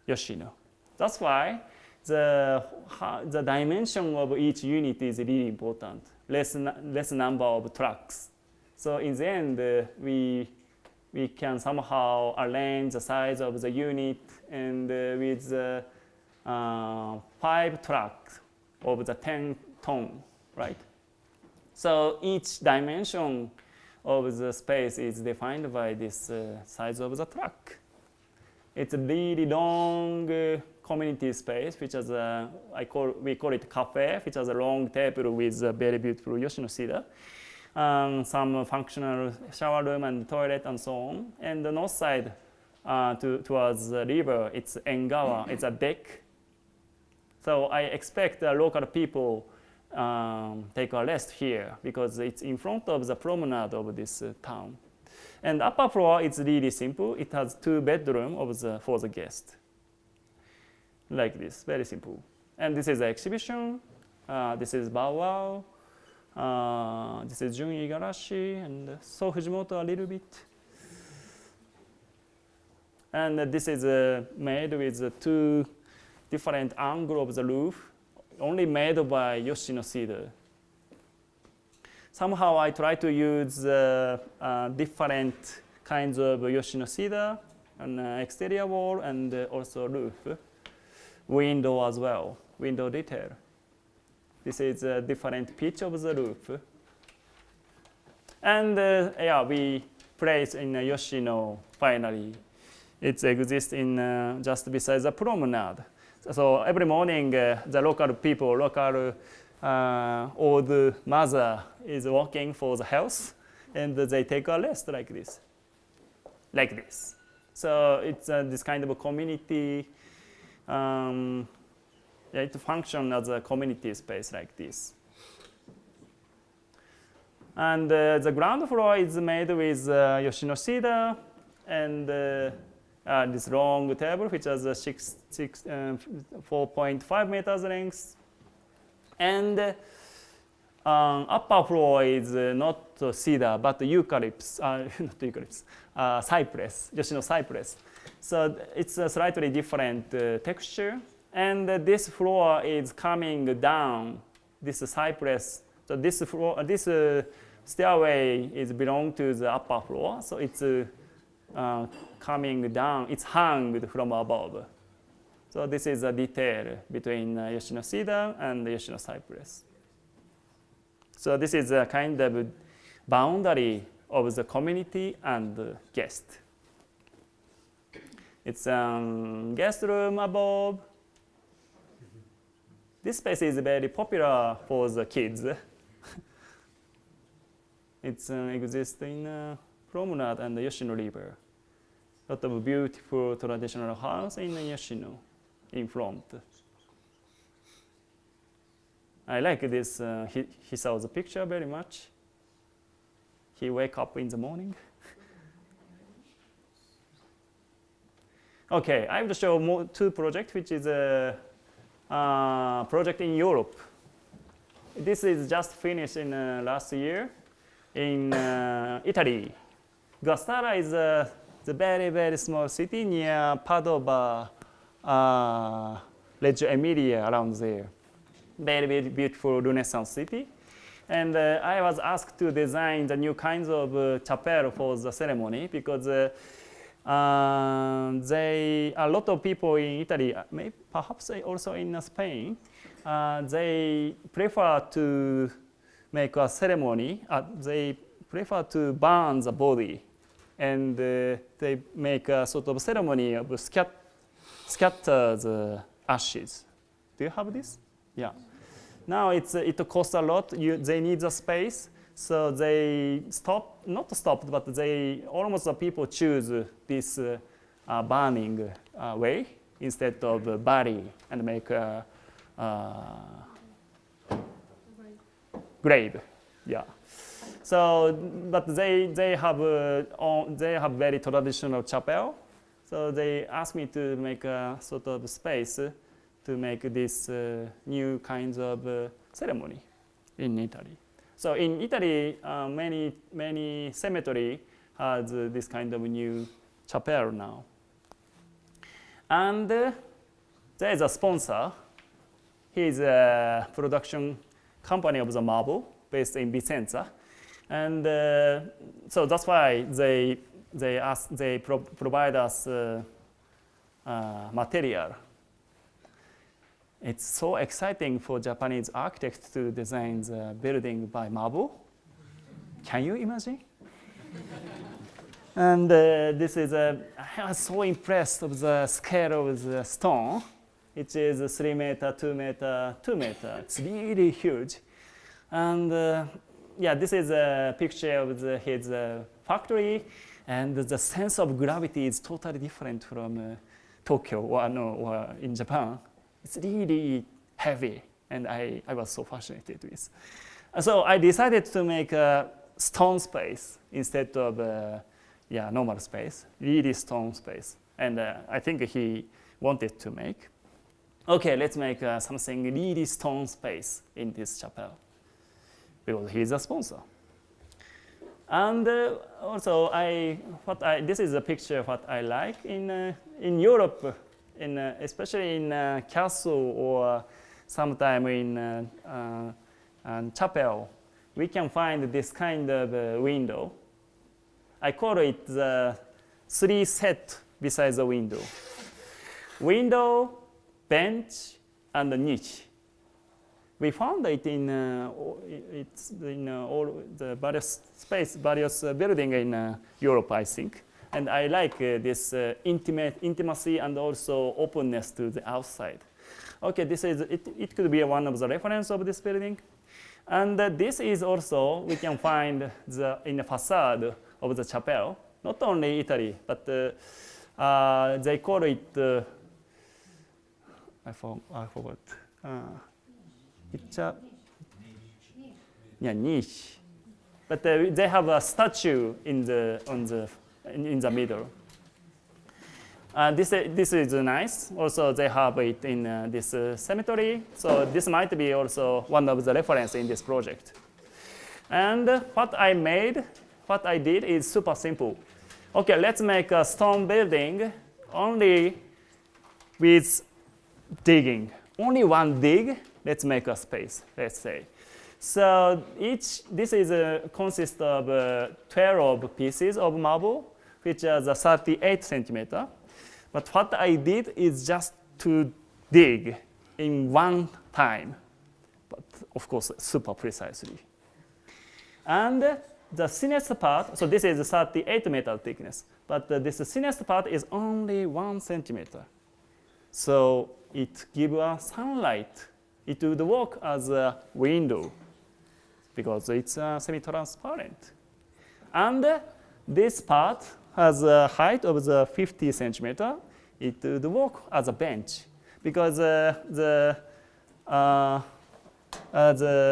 Yoshino. That's why the dimension of each unit is really important. Less number of trucks. So in the end, we can somehow arrange the size of the unit and with 5 trucks of the 10 ton, right? So each dimension of the space is defined by this size of the truck. It's a really long community space, which is we call it cafe, which has a long table with a very beautiful Yoshinoshida. Some functional shower room and toilet and so on. And the north side towards the river, it's Engawa, it's a deck. So I expect the local people take a rest here because it's in front of the promenade of this town. And upper floor is really simple. It has 2 bedrooms for the guest. Like this, very simple. And this is the exhibition. This is Bow Wow. This is Jun Igarashi and So Fujimoto a little bit. And this is made with 2 different angles of the roof, only made by Yoshinoshida. Somehow I try to use different kinds of Yoshinoshida, an exterior wall and also roof. Window as well, window detail. This is a different pitch of the roof. And yeah, we place in Yoshino finally. It exists in just beside the promenade. So every morning, the local people, old mother is walking for the house, and they take a rest like this. So it's this kind of a community. It functions as a community space like this. And the ground floor is made with Yoshinoshida and this long table, which has a 4.5 meters length. And upper floor is not cedar, but eucalyptus, not eucalyptus, cypress, Yoshino cypress. So it's a slightly different texture. And this floor is coming down, this cypress. So this floor, this stairway is belong to the upper floor. So it's coming down, it's hung from above. So this is a detail between Yoshinoshida and Yoshino cypress. So this is a kind of boundary of the community and guest. It's a guest room above. This space is very popular for the kids. It exists in Promenade and the Yoshino River. Lot of beautiful traditional house in Yoshino in front. I like this Hisao's picture very much. He wake up in the morning. Okay, I will show two projects, which is a project in Europe. This is just finished in last year in Italy. Guastara is the very, very small city near Padova, Reggio Emilia, around there. Very, very beautiful Renaissance city. And I was asked to design the new kinds of chapel for the ceremony because a lot of people in Italy, perhaps also in Spain, they prefer to make a ceremony. They prefer to burn the body, and they make a sort of ceremony of scatter the ashes. Do you have this? Yeah. Now it costs a lot. They need the space, so they not stopped, but they almost the people choose this burning way instead of bury and make a grave. Yeah. So, but they have very traditional chapel. So they asked me to make a sort of space to make this new kinds of ceremony in Italy. So in Italy, many cemetery has this kind of new chapel now. And there is a sponsor. He's a production company of the marble based in Vicenza. And so that's why they provide us material. It's so exciting for Japanese architects to design the building by marble. Can you imagine? And this is I was so impressed of the scale of the stone. It is 3 meter, 2 meter, 2 meter. It's really huge. And yeah, this is a picture of his factory, and the sense of gravity is totally different from Tokyo or in Japan. It's really heavy, and I was so fascinated with. So I decided to make a stone space instead of normal space, really stone space. And I think he wanted to make. Okay, let's make something really stone space in this chapel, because he's a sponsor. And also, this is a picture of what I like in Europe. Especially in castle or sometime in chapel, we can find this kind of window. I call it the 3 set beside the window. Window, bench, and niche. We found it in all the various buildings in Europe, I think. And I like this intimacy and also openness to the outside. Okay, this is it could be one of the reference of this building. And this is also, we can find in the facade of the chapel, not only Italy, but they call it, I forgot. It's a niche. But they have a statue in the middle. This is nice. Also, they have it in this cemetery. So this might be also one of the reference in this project. And what I did is super simple. Okay, let's make a stone building only with digging. Only one dig. Let's make a space, let's say. So this is consists of 12 pieces of marble, which is 38 centimeter. But what I did is just to dig in one time, but of course super precisely. And the thinnest part, so this is 38 meter thickness, but this thinnest part is only 1 centimeter. So it gives us sunlight. It would work as a window because it's semi-transparent. And this part has a height of the 50 centimeter. It would work as a bench because the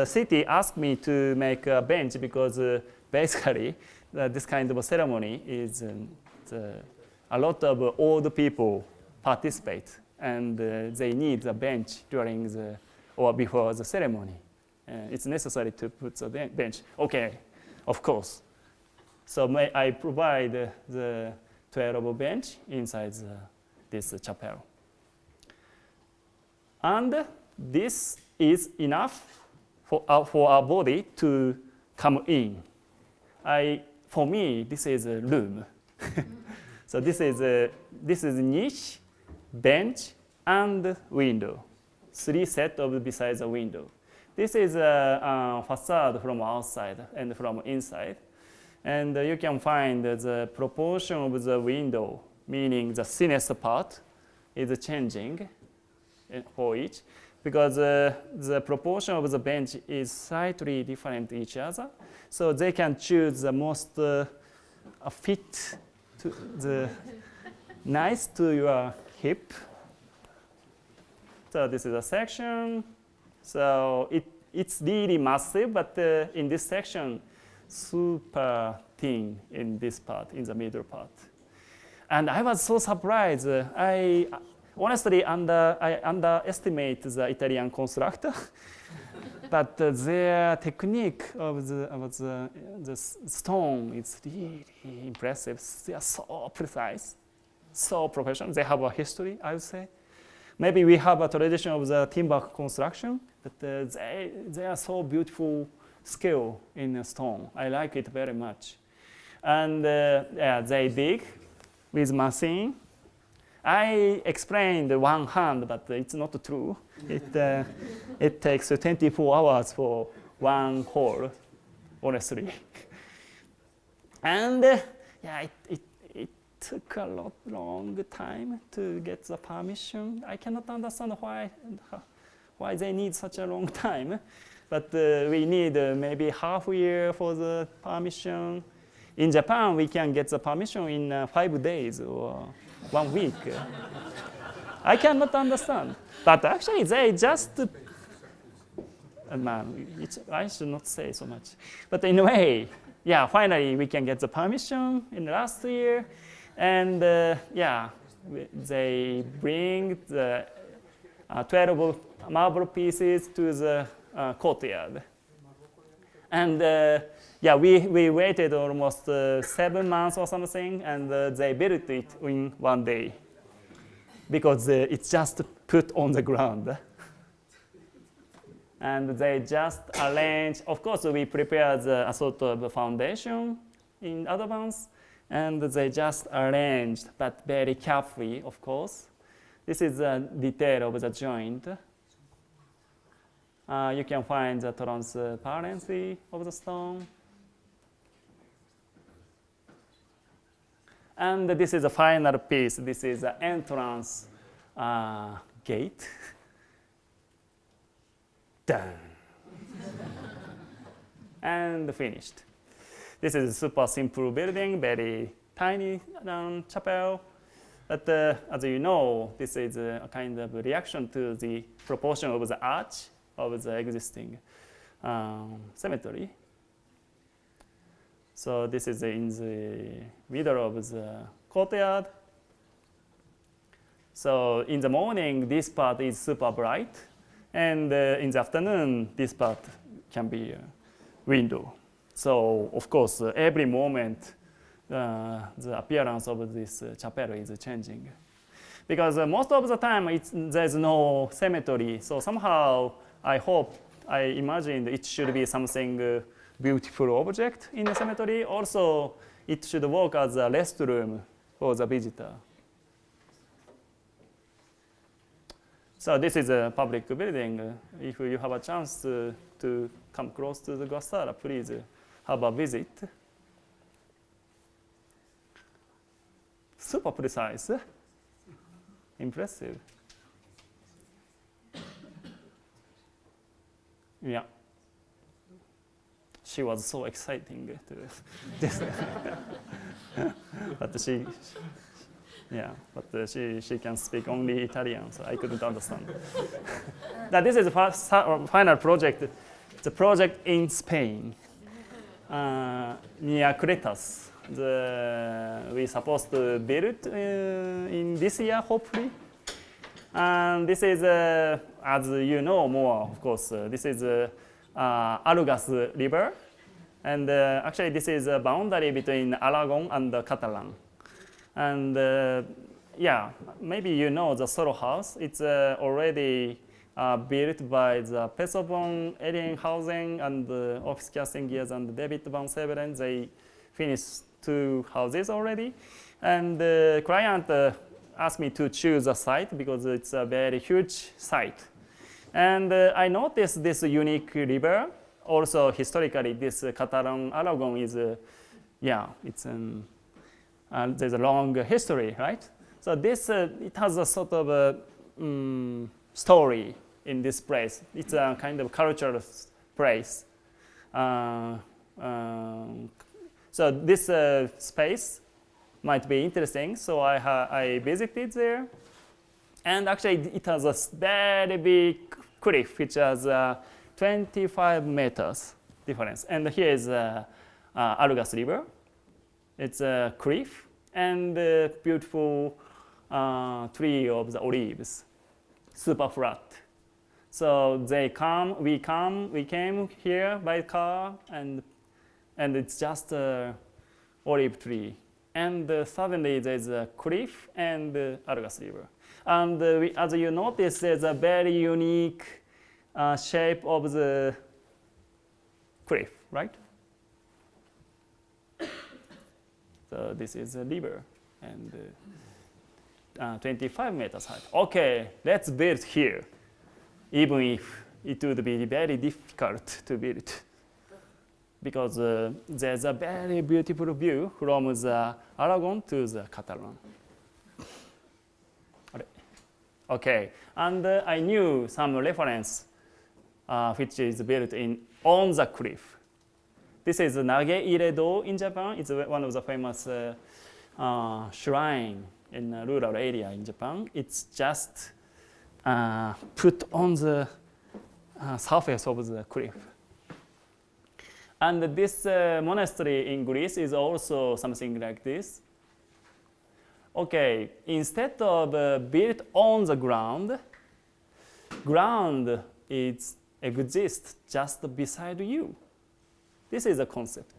city asked me to make a bench because basically this kind of a ceremony is a lot of old people participate and they need a bench during the or before the ceremony. It's necessary to put the bench. Okay, of course. So I provide the 12 bench inside this chapel. And this is enough for our body to come in. For me, this is a room. So this is niche, bench, and window. 3 sets of besides a window. This is a facade from outside and from inside. And you can find the proportion of the window, meaning the thinnest part, is changing for each, because the proportion of the bench is slightly different each other. So they can choose the most fit to the nice to your hip. So this is a section. So it's really massive, but in this section, super thin in this part, in the middle part. And I was so surprised. Honestly, I underestimate the Italian constructor, but their technique of the stone is really impressive. They are so precise, so professional. They have a history, I would say. Maybe we have a tradition of the timber construction, but they are so beautiful skill in stone. I like it very much. And they dig with machine. I explained one hand, but it's not true. It takes 24 hours for one hole, honestly. And it took a long time to get the permission. I cannot understand why they need such a long time. But we need maybe half a year for the permission. In Japan, we can get the permission in 5 days or 1 week. I cannot understand. But actually, they just, I should not say so much. But in a way, yeah, finally we can get the permission in the last year. And they bring the 12 marble pieces to the courtyard. And we waited almost 7 months or something, and they built it in 1 day because it's just put on the ground. And they just arrange, of course, we prepared a sort of foundation in advance, and they just arranged, but very carefully, of course. This is the detail of the joint. You can find the transparency of the stone. And this is the final piece. This is the entrance gate. Done. And finished. This is a super simple building, very tiny chapel. But as you know, this is a kind of reaction to the proportion of the arch of the existing cemetery. So this is in the middle of the courtyard. So in the morning, this part is super bright. And in the afternoon, this part can be a window. So of course, every moment, the appearance of this chapel is changing. Because most of the time, there's no cemetery. So somehow, I imagined it should be something beautiful object in the cemetery. Also, it should work as a restroom for the visitor. So this is a public building. If you have a chance to come close to the Guastara, please have a visit. Super precise. Impressive. Yeah. She was so exciting to this. But she can speak only Italian, so I couldn't understand. Now this is the final project. It's a project in Spain, near Cretas. We supposed to build it in this year, hopefully. And this is, as you know more, of course, this is Argas River. And actually, this is a boundary between Aragon and Catalan. And yeah, maybe you know the solo house. It's already built by the Pesobon, Alien Housing, and Office Casting Gears and David Van Severen. They finished 2 houses already. And the client asked me to choose a site because it's a very huge site. And I noticed this unique river. Also, historically, this Catalan Aragon is, it's there's a long history, right? So this, it has a sort of a story in this place. It's a kind of cultural place. So this space might be interesting. So I visited there. And actually, it has a very big cliff, which has 25 meters difference. And here is Argas River. It's a cliff and a beautiful tree of the olives, super flat. So we came here by car, and it's just an olive tree. And suddenly there's a cliff and Argas River. And as you notice, there's a very unique shape of the cliff, right? So this is a river, and 25 meters high. Okay, let's build here, even if it would be very difficult to build, because there's a very beautiful view from the Aragon to the Catalan. Okay, and I knew some reference which is built on the cliff. This is Nage-ire-do in Japan. It's one of the famous shrine in a rural area in Japan. It's just put on the surface of the cliff. And this monastery in Greece is also something like this. Okay, instead of built on the ground exists just beside you. This is a concept.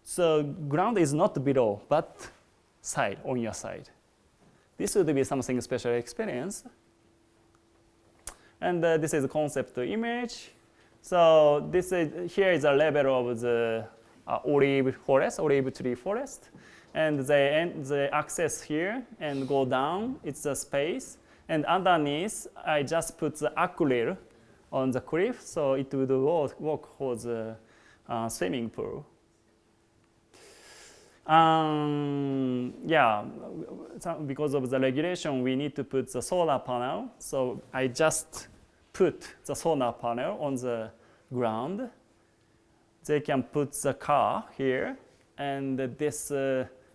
So ground is not below, but side, on your side. This would be something special experience. And this is a concept image. So here is a level of the olive tree forest. And the access here and go down, it's a space. And underneath, I just put the acrylic on the cliff, so it would work for the swimming pool. Because of the regulation, we need to put the solar panel. So I just put the solar panel on the ground. They can put the car here, and this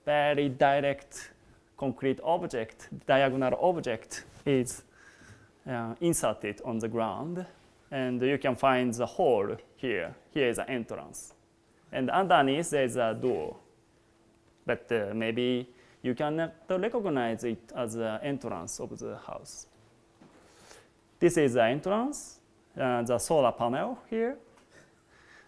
very direct concrete object, diagonal object, is inserted on the ground. And you can find the hole here. Here is the entrance. And underneath, there's a door. But maybe you cannot recognize it as the entrance of the house. This is the entrance, the solar panel here.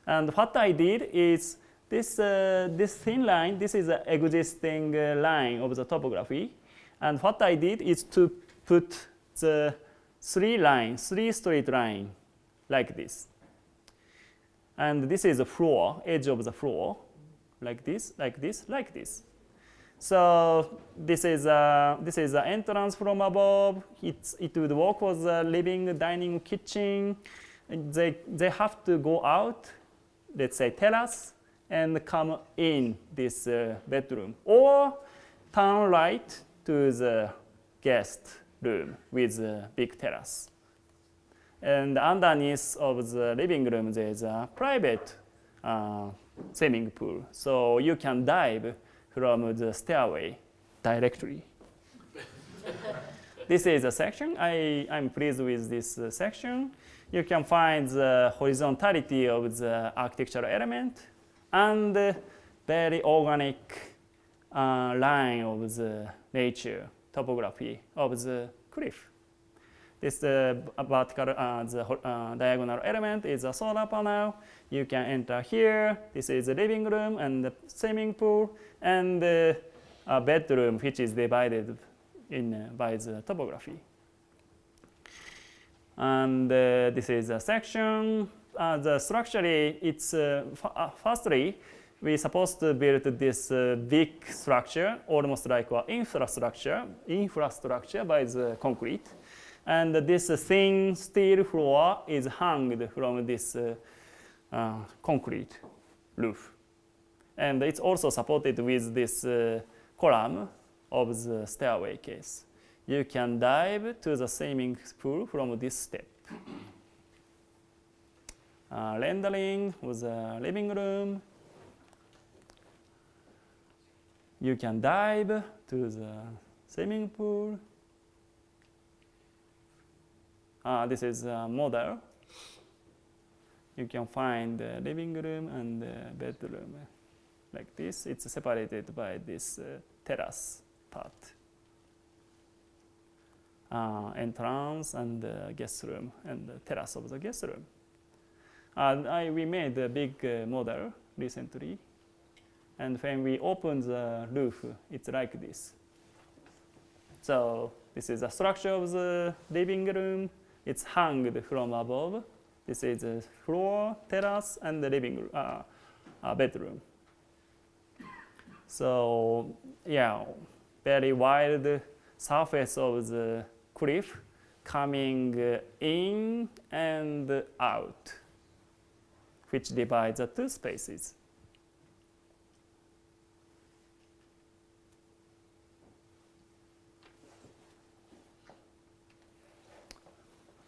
And what I did is this thin line, this is the existing line of the topography. And what I did is to put the three straight line like this. And this is the floor, edge of the floor, like this, like this, like this. So this is the entrance from above. It would work for the living, dining, kitchen. They have to go out, let's say terrace, and come in this bedroom, or turn right to the guest room with a big terrace. And underneath of the living room, there's a private swimming pool, so you can dive from the stairway directly. This is a section. I'm pleased with this section. You can find the horizontality of the architectural element and very organic line of the nature, topography of the cliff. This vertical, the diagonal element is a solar panel. You can enter here. This is the living room and the swimming pool, and a bedroom, which is divided by the topography. And this is a section. The structurally, it's firstly, we're supposed to build this big structure, almost like an infrastructure by the concrete. And this thin steel floor is hung from this concrete roof. And it's also supported with this column of the stairway case. You can dive to the swimming pool from this step. Rendering with a living room. You can dive to the swimming pool. This is a model. You can find the living room and the bedroom like this. It's separated by this terrace part. Entrance and guest room and the terrace of the guest room. We made a big model recently. And when we open the roof, it's like this. So this is the structure of the living room. It's hung from above. This is the floor, terrace, and the living room, bedroom. So yeah, very wide surface of the cliff coming in and out, which divides the two spaces.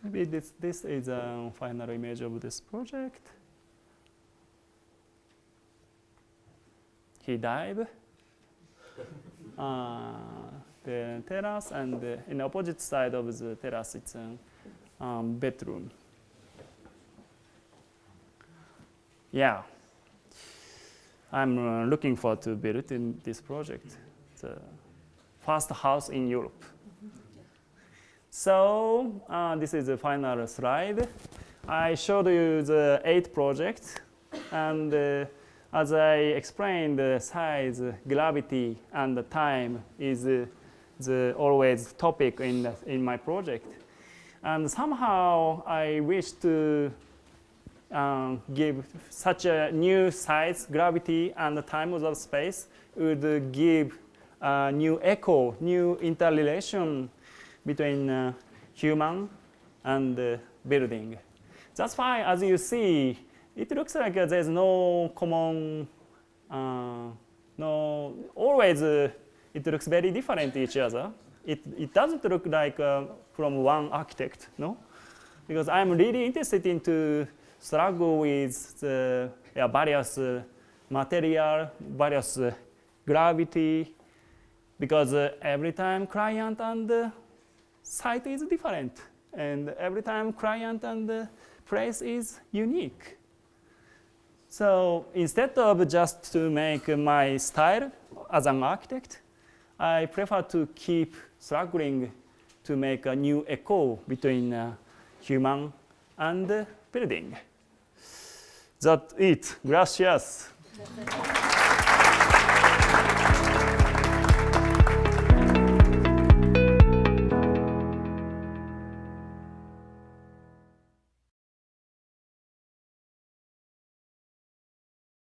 Maybe this is a final image of this project. He dived. The terrace, and in the opposite side of the terrace, it's a bedroom. Yeah, I'm looking forward to build in this project. The first house in Europe. So this is the final slide. I showed you the 8 projects, and as I explained, the size, gravity, and the time is the always topic in my project. And somehow I wish to give such a new size, gravity, and the time of the space would give a new echo, new interrelation between human and building. That's why, as you see, it looks like there's no common, always it looks very different each other. It doesn't look like from one architect, no? Because I'm really interested into struggle with the various material, various gravity, because every time client and site is different, and every time client and place is unique. So instead of just to make my style as an architect, I prefer to keep struggling to make a new echo between human and building. That's it. Gracias.